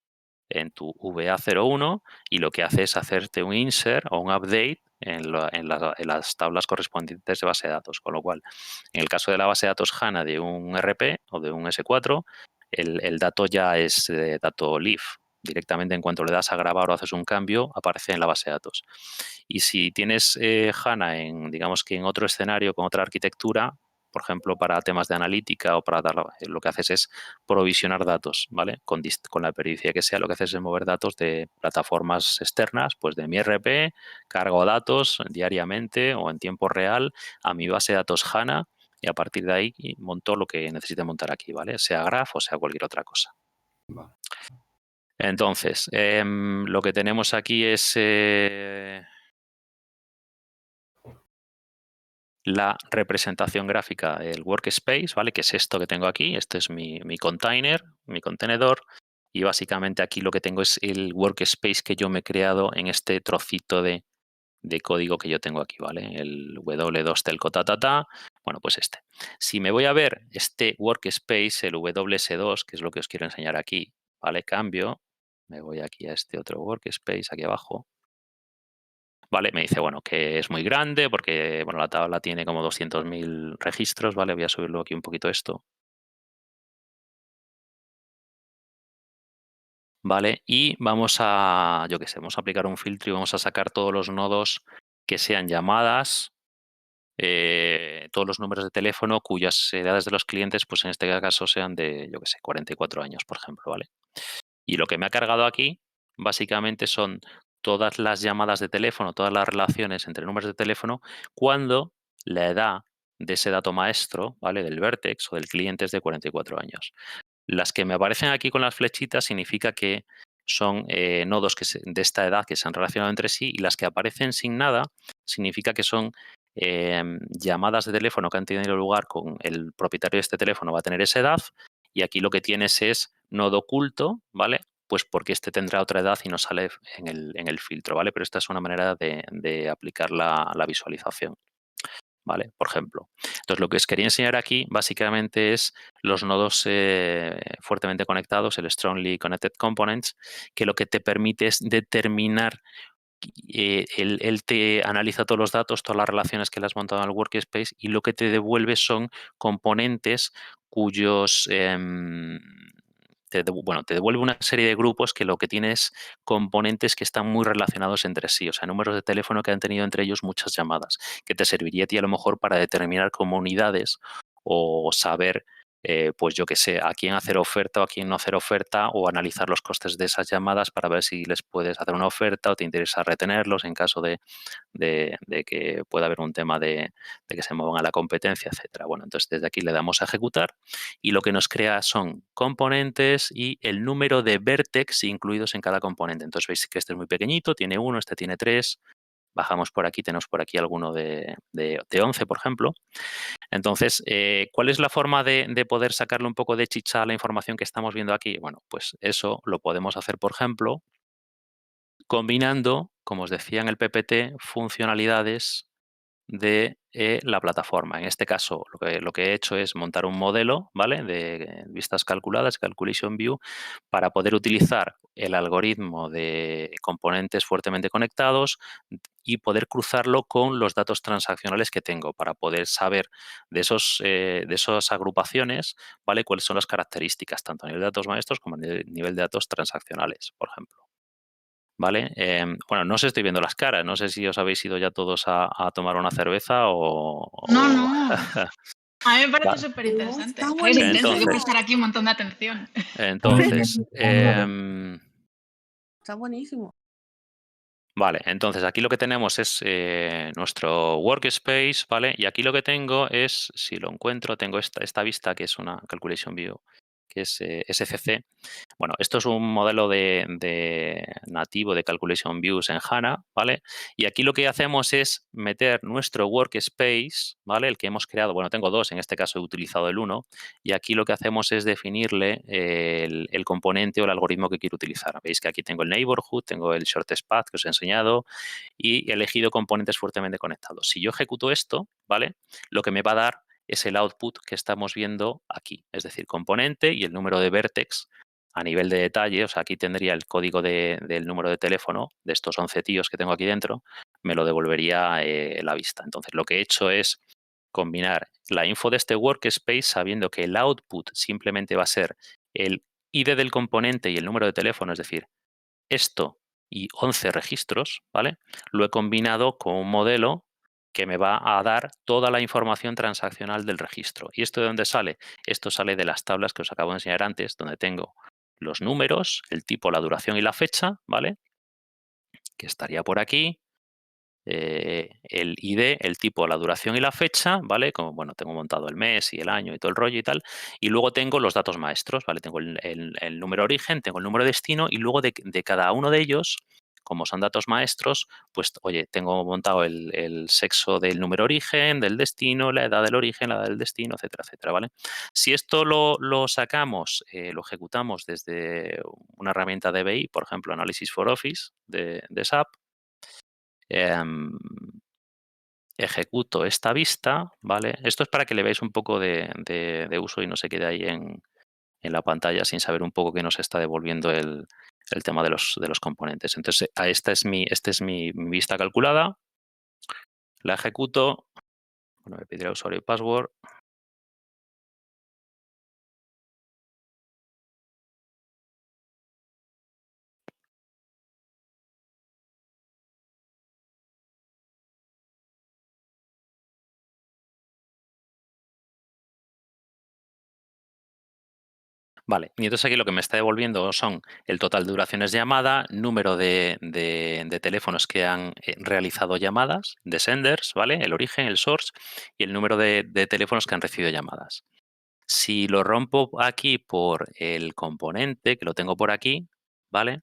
en tu VA01 y lo que hace es hacerte un insert o un update en las tablas correspondientes de base de datos. Con lo cual, en el caso de la base de datos HANA de un RP o de un S4, el dato ya es dato live. Directamente, en cuanto le das a grabar o haces un cambio, aparece en la base de datos. Y si tienes HANA digamos que en otro escenario, con otra arquitectura, por ejemplo, para temas de analítica o para lo que haces es provisionar datos, ¿vale? Con la periodicidad que sea, lo que haces es mover datos de plataformas externas, pues de mi RP, cargo datos diariamente o en tiempo real a mi base de datos HANA y a partir de ahí monto lo que necesite montar aquí, ¿vale? Sea Graph o sea cualquier otra cosa. Vale. Entonces, lo que tenemos aquí es la representación gráfica del workspace, ¿vale? Que es esto que tengo aquí. Este es mi container, mi contenedor. Y básicamente aquí lo que tengo es el workspace que yo me he creado en este trocito de código que yo tengo aquí, ¿vale? El W2 telco bueno, pues este. Si me voy a ver este workspace, el WS2, que es lo que os quiero enseñar aquí, ¿vale? Cambio, me voy aquí a este otro workspace, aquí abajo. Vale, me dice, bueno, que es muy grande porque, bueno, la tabla tiene como 200.000 registros, ¿vale? Voy a subirlo aquí un poquito esto. ¿vale? Y vamos a, yo qué sé, vamos a aplicar un filtro y vamos a sacar todos los nodos que sean llamadas, todos los números de teléfono cuyas edades de los clientes, pues en este caso sean de, yo qué sé, 44 años, por ejemplo, ¿vale? Y lo que me ha cargado aquí, básicamente, son todas las llamadas de teléfono, todas las relaciones entre números de teléfono, cuando la edad de ese dato maestro, ¿vale? Del Vertex o del cliente es de 44 años. Las que me aparecen aquí con las flechitas significa que son nodos de esta edad que se han relacionado entre sí, y las que aparecen sin nada significa que son llamadas de teléfono que han tenido lugar con el propietario de este teléfono, va a tener esa edad, y aquí lo que tienes es nodo oculto, ¿vale? Pues porque este tendrá otra edad y no sale en el filtro, ¿vale? Pero esta es una manera de aplicar la visualización, ¿vale? Por ejemplo. Entonces, lo que os quería enseñar aquí básicamente es los nodos fuertemente conectados, el Strongly Connected Components, que lo que te permite es determinar, él te analiza todos los datos, todas las relaciones que le has montado en el workspace, y lo que te devuelve son componentes cuyos... te devuelve una serie de grupos que lo que tiene es componentes que están muy relacionados entre sí, o sea, números de teléfono que han tenido entre ellos muchas llamadas, que te serviría a ti a lo mejor para determinar comunidades o saber, pues yo qué sé, a quién hacer oferta o a quién no hacer oferta, o analizar los costes de esas llamadas para ver si les puedes hacer una oferta o te interesa retenerlos en caso de que pueda haber un tema de que se muevan a la competencia, etcétera. Bueno, entonces desde aquí le damos a ejecutar y lo que nos crea son componentes y el número de vertex incluidos en cada componente. Entonces veis que este es muy pequeñito, tiene 1, este tiene 3. Bajamos por aquí, tenemos por aquí alguno de 11, por ejemplo. Entonces, ¿cuál es la forma de poder sacarle un poco de chicha a la información que estamos viendo aquí? Bueno, pues eso lo podemos hacer, por ejemplo, combinando, como os decía en el PPT, funcionalidades de la plataforma. En este caso, lo que he hecho es montar un modelo, ¿vale? De vistas calculadas, Calculation View, para poder utilizar el algoritmo de componentes fuertemente conectados y poder cruzarlo con los datos transaccionales que tengo, para poder saber de esas agrupaciones, ¿vale? Cuáles son las características, tanto a nivel de datos maestros como a nivel de datos transaccionales, por ejemplo. ¿Vale? Bueno, no os estoy viendo las caras, no sé si os habéis ido ya todos a tomar una cerveza No, no. A mí me parece Vale. súper interesante. Está Es intenso, hay que Entonces, prestar aquí un montón de atención. Está buenísimo. Vale, entonces aquí lo que tenemos es nuestro workspace, ¿vale? Y aquí lo que tengo es, si lo encuentro, tengo esta vista que es una Calculation View, que es SCC. Bueno, esto es un modelo de nativo de Calculation Views en HANA, ¿vale? Y aquí lo que hacemos es meter nuestro workspace, ¿vale? El que hemos creado, bueno, tengo dos, en este caso he utilizado el uno, y aquí lo que hacemos es definirle el componente o el algoritmo que quiero utilizar. Veis que aquí tengo el neighborhood, tengo el shortest path que os he enseñado y he elegido componentes fuertemente conectados. Si yo ejecuto esto, ¿vale? Lo que me va a dar es el output que estamos viendo aquí, es decir, componente y el número de vertex a nivel de detalle. O sea, aquí tendría el código del número de teléfono de estos 11 tíos que tengo aquí dentro, me lo devolvería la vista. Entonces, lo que he hecho es combinar la info de este workspace sabiendo que el output simplemente va a ser el ID del componente y el número de teléfono, es decir, esto y 11 registros, ¿vale? Lo he combinado con un modelo que me va a dar toda la información transaccional del registro. ¿Y esto de dónde sale? Esto sale de las tablas que os acabo de enseñar antes, donde tengo los números, el tipo, la duración y la fecha, ¿vale? Que estaría por aquí. El ID, el tipo, la duración y la fecha, ¿vale? Como, bueno, tengo montado el mes y el año y todo el rollo y tal. Y luego tengo los datos maestros, ¿vale? Tengo el número origen, tengo el número destino, y luego de cada uno de ellos, como son datos maestros, pues, oye, tengo montado el sexo del número origen, del destino, la edad del origen, la edad del destino, etcétera, etcétera, ¿vale? Si esto lo sacamos, lo ejecutamos desde una herramienta de BI, por ejemplo, Analysis for Office de SAP, ejecuto esta vista, ¿vale? Esto es para que le veáis un poco de uso y no se quede ahí en la pantalla sin saber un poco qué nos está devolviendo el tema de los componentes. Entonces, esta es mi vista calculada, la ejecuto, bueno, me pedirá usuario y password. Vale, y entonces aquí lo que me está devolviendo son el total de duraciones de llamada, número de teléfonos que han realizado llamadas, de senders, ¿vale? El origen, el source, y el número de teléfonos que han recibido llamadas. Si lo rompo aquí por el componente, que lo tengo por aquí, ¿vale?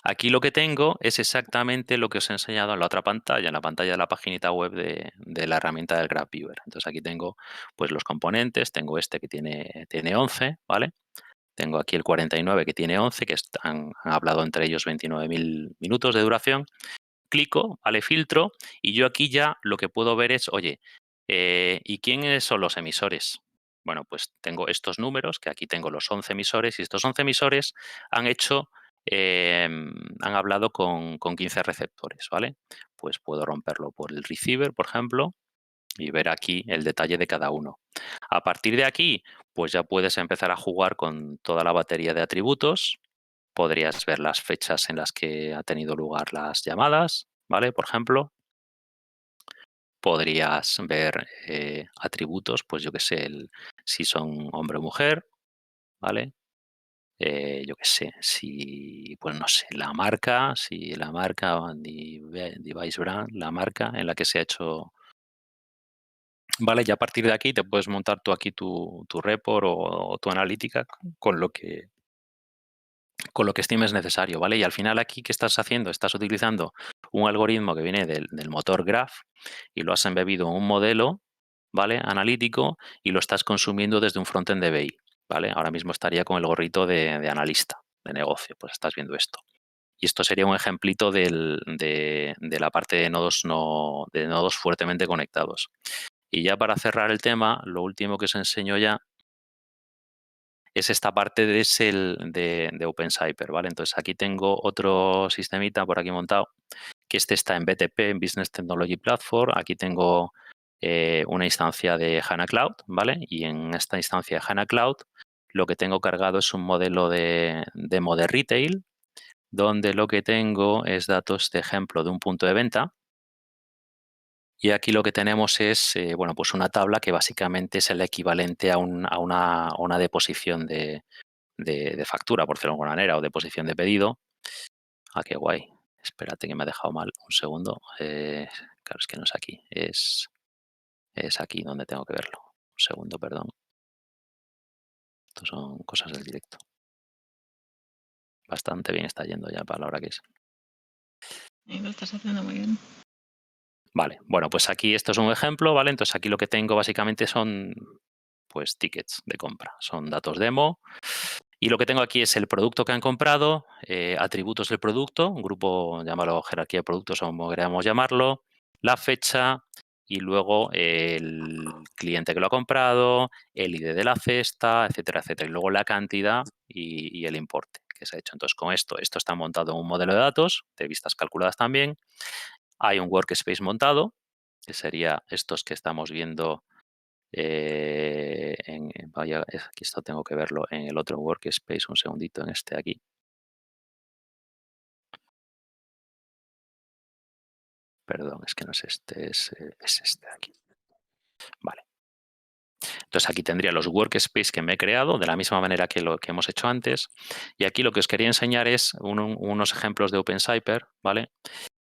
Aquí lo que tengo es exactamente lo que os he enseñado en la otra pantalla, en la pantalla de la paginita web de la herramienta del Graph Viewer. Entonces aquí tengo pues los componentes, tengo este que tiene 11, ¿vale? Tengo aquí el 49 que tiene 11, que han hablado entre ellos 29.000 minutos de duración. Clico, ¿vale? Filtro, y yo aquí ya lo que puedo ver es, oye, ¿y quiénes son los emisores? Bueno, pues tengo estos números, que aquí tengo los 11 emisores, y estos 11 emisores han hecho, han hablado con 15 receptores, ¿vale? Pues puedo romperlo por el receiver, por ejemplo, y ver aquí el detalle de cada uno. A partir de aquí, pues ya puedes empezar a jugar con toda la batería de atributos. Podrías ver las fechas en las que ha tenido lugar las llamadas, ¿vale? Por ejemplo, podrías ver atributos, pues yo que sé, si son hombre o mujer, ¿vale? Yo qué sé, si, pues no sé, si la marca, device brand, la marca en la que se ha hecho. Vale, y a partir de aquí te puedes montar tú aquí tu report o tu analítica con lo que estimes necesario, ¿vale? Y al final aquí, ¿qué estás haciendo? Estás utilizando un algoritmo que viene del motor Graph y lo has embebido en un modelo, ¿vale? Analítico, y lo estás consumiendo desde un frontend de BI, ¿vale? Ahora mismo estaría con el gorrito de analista de negocio, pues estás viendo esto. Y esto sería un ejemplito de la parte de nodos fuertemente conectados. Y ya para cerrar el tema, lo último que os enseño ya es esta parte de OpenCypher, ¿vale? Entonces aquí tengo otro sistemita por aquí montado, que está en BTP, en Business Technology Platform. Aquí tengo una instancia de HANA Cloud, ¿vale? Y en esta instancia de HANA Cloud lo que tengo cargado es un modelo de demo de retail, donde lo que tengo es datos de ejemplo de un punto de venta. Y aquí lo que tenemos es, bueno, pues una tabla que básicamente es el equivalente a una deposición de factura, por decirlo de alguna manera, o deposición de pedido. Ah, qué guay. Espérate que me ha dejado mal. Un segundo. Claro, es que no es aquí. Es aquí donde tengo que verlo. Un segundo, perdón. Esto son cosas del directo. Bastante bien está yendo ya para la hora que es. Lo estás haciendo muy bien. Vale, bueno, pues aquí esto es un ejemplo, ¿vale? Entonces aquí lo que tengo básicamente son pues tickets de compra, son datos demo. Y lo que tengo aquí es el producto que han comprado, atributos del producto, un grupo, llámalo jerarquía de productos o como queramos llamarlo, la fecha y luego el cliente que lo ha comprado, el ID de la cesta, etcétera, etcétera. Y luego la cantidad y el importe que se ha hecho. Entonces, con esto está montado en un modelo de datos, de vistas calculadas también. Hay un workspace montado, que sería estos que estamos viendo. Vaya, aquí esto tengo que verlo en el otro workspace, un segundito, en este aquí. Perdón, es que no es este, es este de aquí. Vale. Entonces aquí tendría los workspace que me he creado de la misma manera que lo que hemos hecho antes. Y aquí lo que os quería enseñar es unos ejemplos de OpenCypher, ¿vale?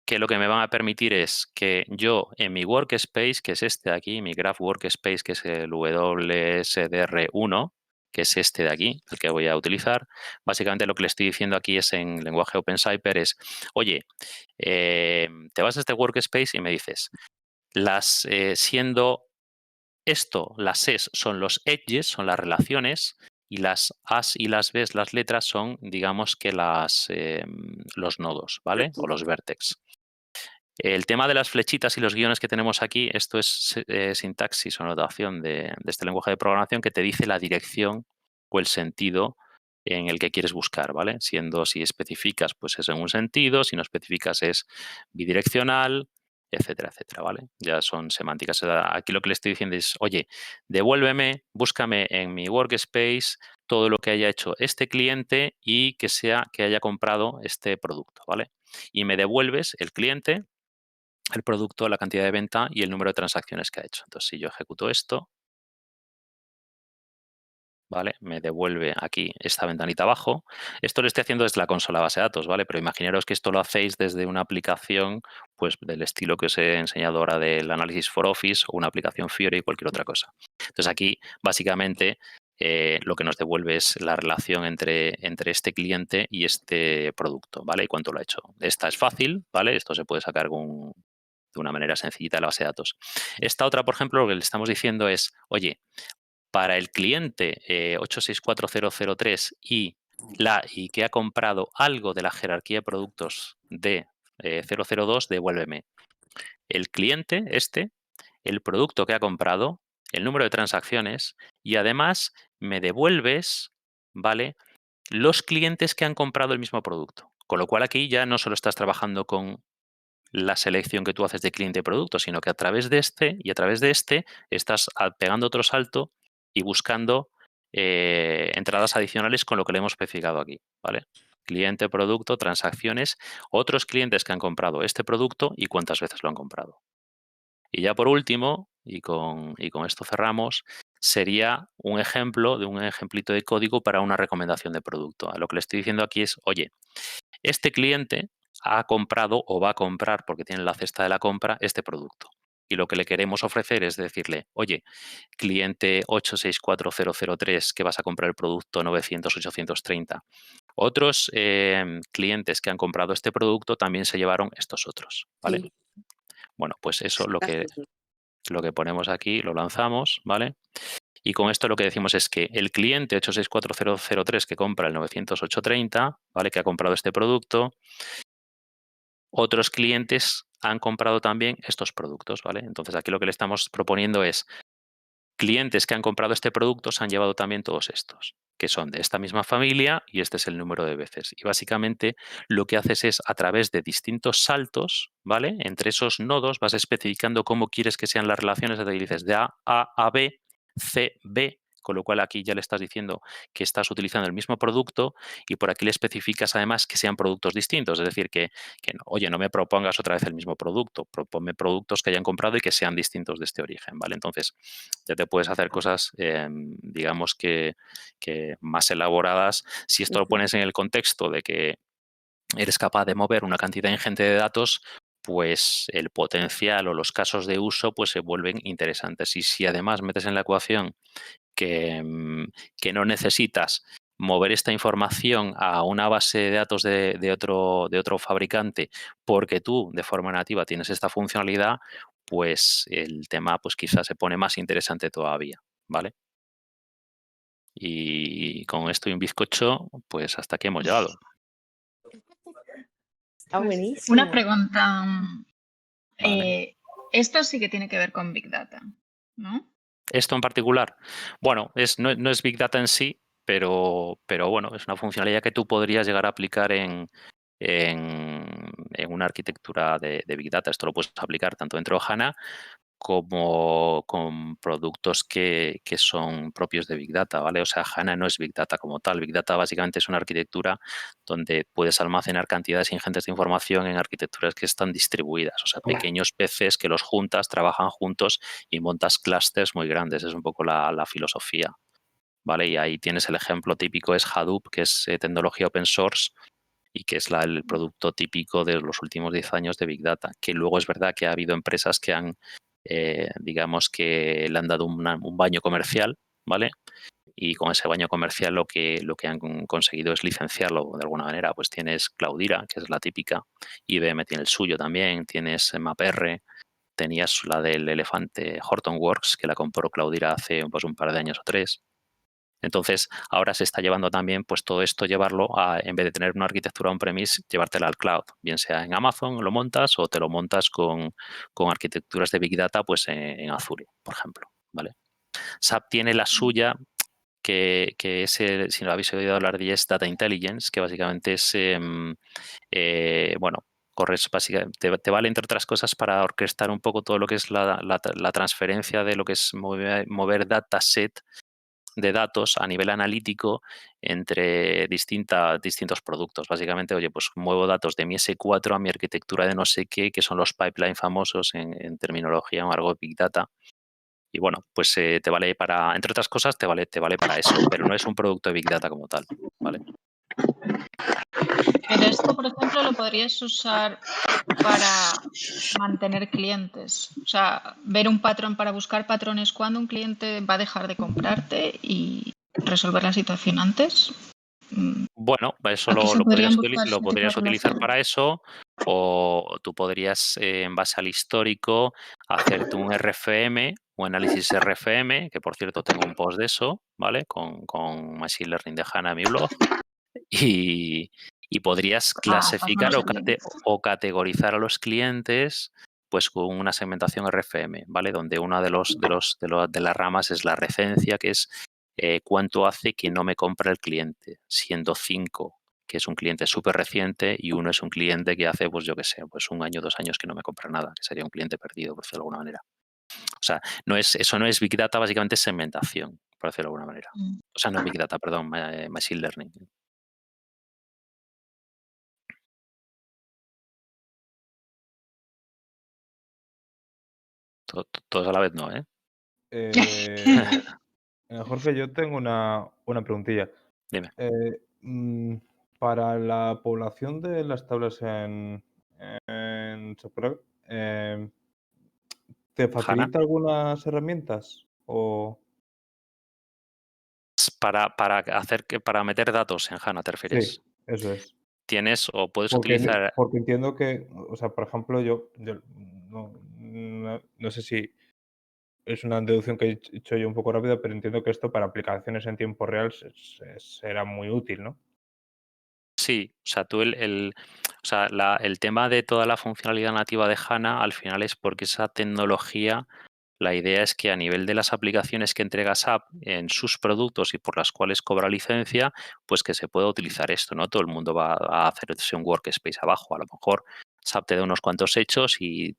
Que lo que me van a permitir es que yo en mi workspace, que es este de aquí, mi graph workspace, que es el WSDR1, que es este de aquí, el que voy a utilizar, básicamente lo que le estoy diciendo aquí es en lenguaje OpenCypher es, oye, te vas a este workspace y me dices, siendo esto, las S son los edges, son las relaciones, y las As y las Bs, las letras, son, digamos que los nodos, ¿vale? O los vértex. El tema de las flechitas y los guiones que tenemos aquí, esto es sintaxis o notación de este lenguaje de programación que te dice la dirección o el sentido en el que quieres buscar, ¿vale? Siendo, si especificas, pues es en un sentido, si no especificas es bidireccional, etcétera, etcétera, ¿vale? Ya son semánticas. Aquí lo que le estoy diciendo es, oye, devuélveme, búscame en mi workspace todo lo que haya hecho este cliente y que haya comprado este producto, ¿vale? Y me devuelves el cliente, el producto, la cantidad de venta y el número de transacciones que ha hecho. Entonces, si yo ejecuto esto, ¿vale? Me devuelve aquí esta ventanita abajo. Esto lo estoy haciendo desde la consola base de datos, ¿vale? Pero imaginaros que esto lo hacéis desde una aplicación, pues del estilo que os he enseñado ahora del Analysis for Office o una aplicación Fiori y cualquier otra cosa. Entonces aquí, básicamente, lo que nos devuelve es la relación entre este cliente y este producto, ¿vale? Y cuánto lo ha hecho. Esta es fácil, ¿vale? Esto se puede sacar de una manera sencillita de la base de datos. Esta otra, por ejemplo, lo que le estamos diciendo es, oye, para el cliente 864003 y que ha comprado algo de la jerarquía de productos de 002, devuélveme el cliente, el producto que ha comprado, el número de transacciones y además me devuelves, ¿vale?, los clientes que han comprado el mismo producto. Con lo cual aquí ya no solo estás trabajando con la selección que tú haces de cliente y producto, sino que a través de este estás pegando otro salto y buscando entradas adicionales con lo que le hemos especificado aquí, ¿vale? Cliente, producto, transacciones, otros clientes que han comprado este producto y cuántas veces lo han comprado. Y ya por último, y con esto cerramos, sería un ejemplo de un ejemplito de código para una recomendación de producto. Lo que le estoy diciendo aquí es, oye, este cliente ha comprado o va a comprar, porque tiene la cesta de la compra, este producto. Y lo que le queremos ofrecer es decirle, oye, cliente 864003 que vas a comprar el producto 900-830. Otros clientes que han comprado este producto también se llevaron estos otros, ¿vale? Sí, Bueno, pues eso está genial. lo que ponemos aquí, lo lanzamos, ¿vale? Y con esto lo que decimos es que el cliente 864003 que compra el 900-830, ¿vale?, que ha comprado este producto, otros clientes han comprado también estos productos, ¿vale? Entonces aquí lo que le estamos proponiendo es clientes que han comprado este producto se han llevado también todos estos, que son de esta misma familia y este es el número de veces. Y básicamente lo que haces es a través de distintos saltos, ¿vale?, entre esos nodos vas especificando cómo quieres que sean las relaciones, te dices de A a B, C, B, con lo cual aquí ya le estás diciendo que estás utilizando el mismo producto y por aquí le especificas además que sean productos distintos, es decir, que no, oye, no me propongas otra vez el mismo producto, proponme productos que hayan comprado y que sean distintos de este origen, ¿vale? Entonces, ya te puedes hacer cosas, digamos que más elaboradas. Si esto lo pones en el contexto de que eres capaz de mover una cantidad ingente de datos, pues el potencial o los casos de uso pues se vuelven interesantes. Y si además metes en la ecuación que no necesitas mover esta información a una base de datos de otro fabricante porque tú de forma nativa tienes esta funcionalidad, pues el tema pues quizás se pone más interesante todavía, ¿vale? Y con esto y un bizcocho, pues hasta aquí hemos llegado. Está Pues, buenísimo. una pregunta. Vale. Esto sí que tiene que ver con Big Data, ¿no? Esto en particular, bueno, no es Big Data en sí, pero bueno, es una funcionalidad que tú podrías llegar a aplicar en una arquitectura de Big Data. Esto lo puedes aplicar tanto dentro de HANA como con productos que son propios de Big Data, ¿vale? O sea, HANA no es Big Data como tal. Big Data básicamente es una arquitectura donde puedes almacenar cantidades ingentes de información en arquitecturas que están distribuidas, o sea, pequeños PCs que los juntas, trabajan juntos y montas clústeres muy grandes. Es un poco la filosofía, ¿vale? Y ahí tienes el ejemplo típico, es Hadoop, que es tecnología open source y que es el producto típico de los últimos 10 años de Big Data, que luego es verdad que ha habido empresas que han, digamos que le han dado un baño comercial, ¿vale? Y con ese baño comercial lo que han conseguido es licenciarlo de alguna manera. Pues tienes Cloudera, que es la típica, IBM tiene el suyo también, tienes MapR, tenías la del elefante Hortonworks, que la compró Cloudera hace pues, un par de años o 3. Entonces, ahora se está llevando también, pues todo esto, llevarlo a, en vez de tener una arquitectura on-premise, llevártela al cloud, bien sea en Amazon, lo montas o te lo montas con arquitecturas de Big Data, pues en Azure, por ejemplo, ¿vale? SAP tiene la suya, que es, si no habéis oído hablar de es Data Intelligence, que básicamente es, bueno, corres básicamente, te vale entre otras cosas para orquestar un poco todo lo que es la transferencia de lo que es mover dataset de datos a nivel analítico entre distintos productos. Básicamente, oye, pues muevo datos de mi S4 a mi arquitectura de no sé qué, que son los pipelines famosos en terminología o algo Big Data. Y bueno, pues te vale para, entre otras cosas, te vale para eso, pero no es un producto de Big Data como tal, ¿vale? Pero esto, por ejemplo, lo podrías usar para mantener clientes. O sea, ver un patrón para buscar patrones cuando un cliente va a dejar de comprarte y resolver la situación antes. Bueno, eso Aquí se lo podrían podrías, buscar lo ese tipo de podrías utilizar relaciones. para eso, o tú podrías, en base al histórico, hacerte un RFM o análisis RFM, que por cierto tengo un post de eso, ¿vale? Con Machine Learning de HANA en mi blog. Y podrías Pues no lo clasificar sabía. o categorizar a los clientes pues con una segmentación RFM, ¿vale? Donde una de las ramas es la recencia, que es cuánto hace que no me compra el cliente, siendo 5, que es un cliente súper reciente, y 1 es un cliente que hace, pues yo qué sé, pues 1 año, 2 años que no me compra nada, que sería un cliente perdido, por decirlo de alguna manera. O sea, eso no es Big Data, básicamente es segmentación, por decirlo de alguna manera. O sea, no es Big Data, perdón, Machine Learning. Todos a la vez no, ¿eh? Jorge, yo tengo una preguntilla. Dime. Para la población de las tablas en Software, ¿te facilita algunas herramientas? O... Para meter datos en HANA, ¿te refieres? Sí, eso es. Tienes o puedes Porque utilizar... entiendo que, o sea, por ejemplo, yo no sé si es una deducción que he hecho yo un poco rápida, pero entiendo que esto para aplicaciones en tiempo real será muy útil, ¿no? Sí, o sea, tú el tema de toda la funcionalidad nativa de HANA al final es porque esa tecnología, la idea es que a nivel de las aplicaciones que entrega SAP en sus productos y por las cuales cobra licencia, pues que se pueda utilizar esto, ¿no? Todo el mundo va a hacerse un workspace abajo. A lo mejor SAP te da unos cuantos hechos y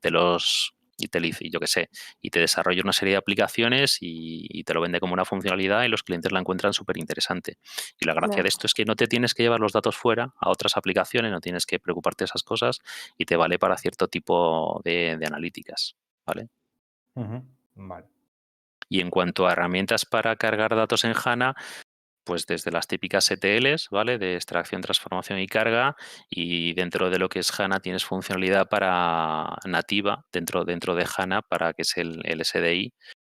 yo qué sé, y te desarrolla una serie de aplicaciones y te lo vende como una funcionalidad y los clientes la encuentran súper interesante. Y la gracia Claro. de esto es que no te tienes que llevar los datos fuera a otras aplicaciones, no tienes que preocuparte de esas cosas y te vale para cierto tipo de analíticas, ¿vale? Vale. Y en cuanto a herramientas para cargar datos en HANA, pues desde las típicas ETLs, ¿vale? De extracción, transformación y carga, y dentro de lo que es HANA tienes funcionalidad para nativa dentro de HANA para que es el SDI,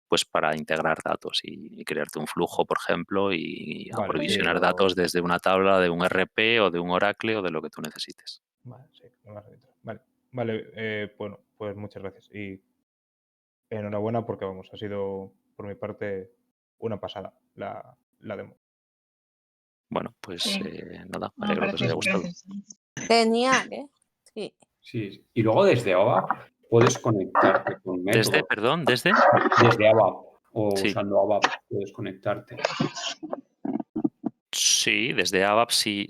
pues para integrar datos y crearte un flujo, por ejemplo, y Vale, aprovisionar datos desde una tabla de un RP o de un Oracle o de lo que tú necesites. Vale, sí, vale, bueno, pues muchas gracias. Y enhorabuena porque, vamos, ha sido, por mi parte, una pasada la demo. Bueno, pues Sí. nada, me Me alegro que os haya parece gustado. Genial, ¿eh? Sí. Sí. Y luego desde ABAP puedes conectarte con métodos. Desde Desde ABAP o Sí. usando ABAP puedes conectarte. Sí, desde ABAP, si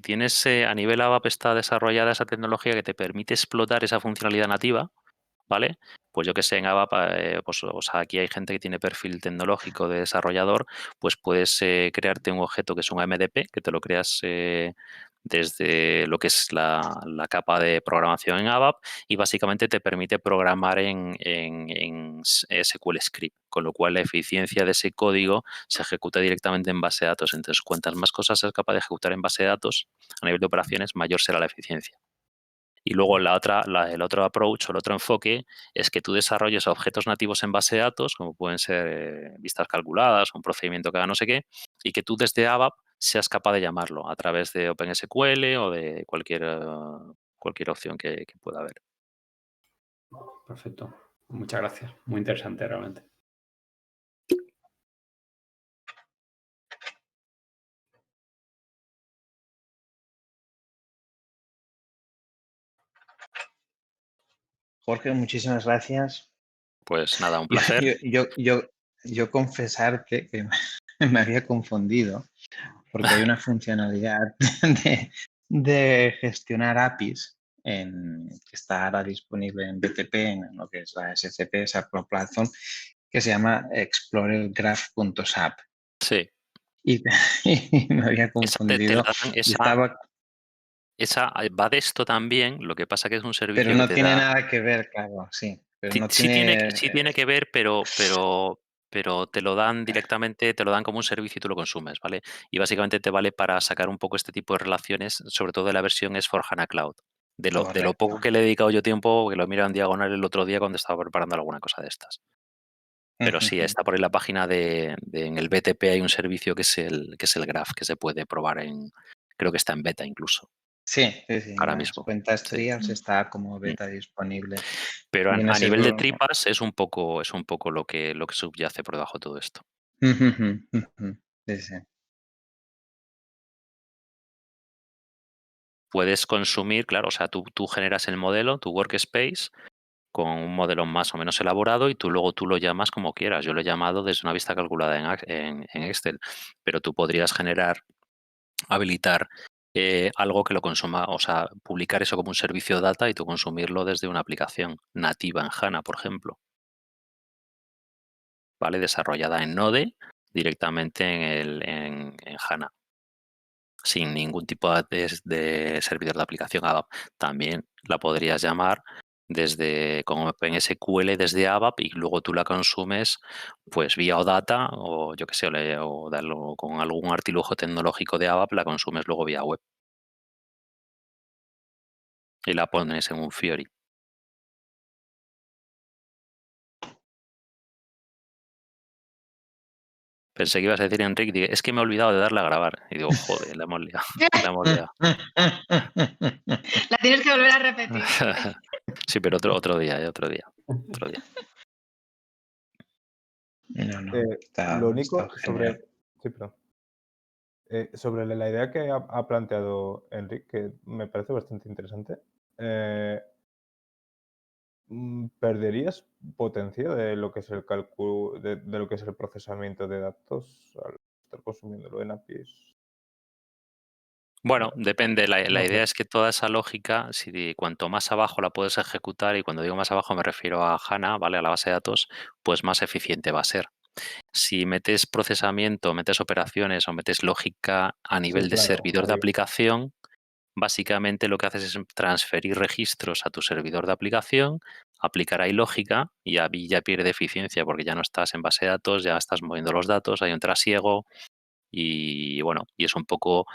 tienes a nivel ABAP está desarrollada esa tecnología que te permite explotar esa funcionalidad nativa, ¿vale? Pues yo que sé, en ABAP, pues, o sea, aquí hay gente que tiene perfil tecnológico de desarrollador, pues puedes crearte un objeto que es un AMDP, que te lo creas desde lo que es la capa de programación en ABAP y básicamente te permite programar en SQL Script, con lo cual la eficiencia de ese código se ejecuta directamente en base de datos. Entonces, cuantas más cosas seas capaz de ejecutar en base de datos a nivel de operaciones, mayor será la eficiencia. Y luego el otro approach o el otro enfoque es que tú desarrolles objetos nativos en base de datos, como pueden ser vistas calculadas o un procedimiento que haga no sé qué, y que tú desde ABAP seas capaz de llamarlo a través de OpenSQL o de cualquier opción que pueda haber. Perfecto. Muchas gracias. Muy interesante realmente. Jorge, muchísimas gracias. Pues nada, un placer. Yo confesarte que me había confundido porque hay una funcionalidad de gestionar APIs que está ahora disponible en BTP, en lo que es la SCP, SAP Platform, que se llama explorergraph.sap. Sí. Y me había confundido. Esa va de esto también, lo que pasa que es un servicio pero no que te tiene da... nada que ver, claro, sí. pero Sí, no sí tiene... tiene que ver, pero te lo dan directamente, te lo dan como un servicio y tú lo consumes, ¿vale? Y básicamente te vale para sacar un poco este tipo de relaciones, sobre todo de la versión S/4HANA Cloud. De lo poco Correcto. que le he dedicado yo tiempo, que lo miro en diagonal el otro día cuando estaba preparando alguna cosa de estas. Pero sí, está por ahí la página en el BTP hay un servicio que es el Graph, que se puede probar creo que está en beta incluso, Sí, en ahora las mismo. cuentas Sí. trials está como beta disponible. Pero Viene a nivel de seguro- tripas es un poco lo que subyace por debajo de todo esto. Sí, sí. Puedes consumir, claro, o sea, tú generas el modelo, tu workspace, con un modelo más o menos elaborado y luego tú lo llamas como quieras. Yo lo he llamado desde una vista calculada en Excel, pero tú podrías habilitar algo que lo consuma, o sea, publicar eso como un servicio data y tú consumirlo desde una aplicación nativa en HANA, por ejemplo, ¿vale? Desarrollada en Node directamente en HANA, sin ningún tipo de servidor de aplicación ABAP. También la podrías llamar desde como OpenSQL desde ABAP y luego tú la consumes pues vía OData o yo que sé, o con algún artilugio tecnológico de ABAP la consumes luego vía web y la pones en un Fiori. Pensé que ibas a decir, Enrique, digo, es que me he olvidado de darle a grabar. Y digo, joder, la hemos liado. La hemos liado. La tienes que volver a repetir. Sí, pero otro día, otro día. No, Lo único está sobre, genial. sí, perdón. Sobre la idea que ha planteado Enrique, que me parece bastante interesante, ¿perderías potencia de lo que es el cálculo, de lo que es el procesamiento de datos al estar consumiéndolo en APIs? Bueno, depende. La No idea sé. es que toda esa lógica, si cuanto más abajo la puedes ejecutar, y cuando digo más abajo me refiero a HANA, ¿vale? A la base de datos, pues más eficiente va a ser. Si metes procesamiento, metes operaciones o metes lógica a nivel de claro, servidor de ahí. aplicación, básicamente lo que haces es transferir registros a tu servidor de aplicación, aplicar ahí lógica y ahí ya pierde eficiencia porque ya no estás en base de datos, ya estás moviendo los datos, hay un trasiego y bueno, y es un poco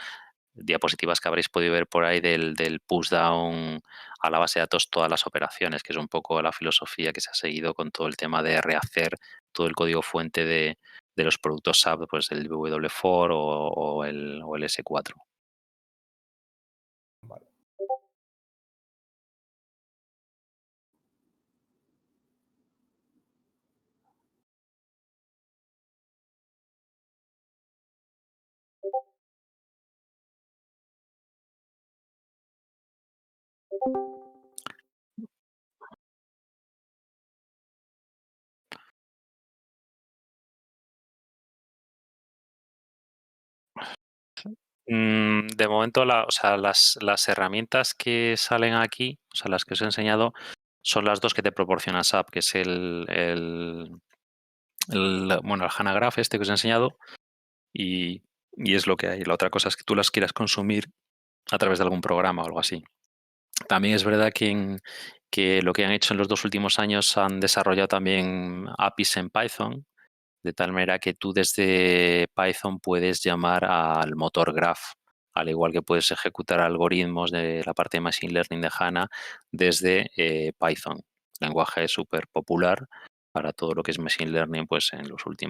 diapositivas que habréis podido ver por ahí del push down a la base de datos todas las operaciones, que es un poco la filosofía que se ha seguido con todo el tema de rehacer todo el código fuente de los productos SAP, pues el W4 o el S4. Vale. De momento, o sea, las herramientas que salen aquí, o sea, las que os he enseñado, son las dos que te proporciona SAP, que es bueno, el HANA Graph este que os he enseñado y es lo que hay. La otra cosa es que tú las quieras consumir a través de algún programa o algo así. También es verdad que lo que han hecho en los 2 últimos años han desarrollado también APIs en Python, de tal manera que tú desde Python puedes llamar al motor Graph, al igual que puedes ejecutar algoritmos de la parte de Machine Learning de HANA desde Python. Lenguaje súper popular para todo lo que es Machine Learning pues en los últimos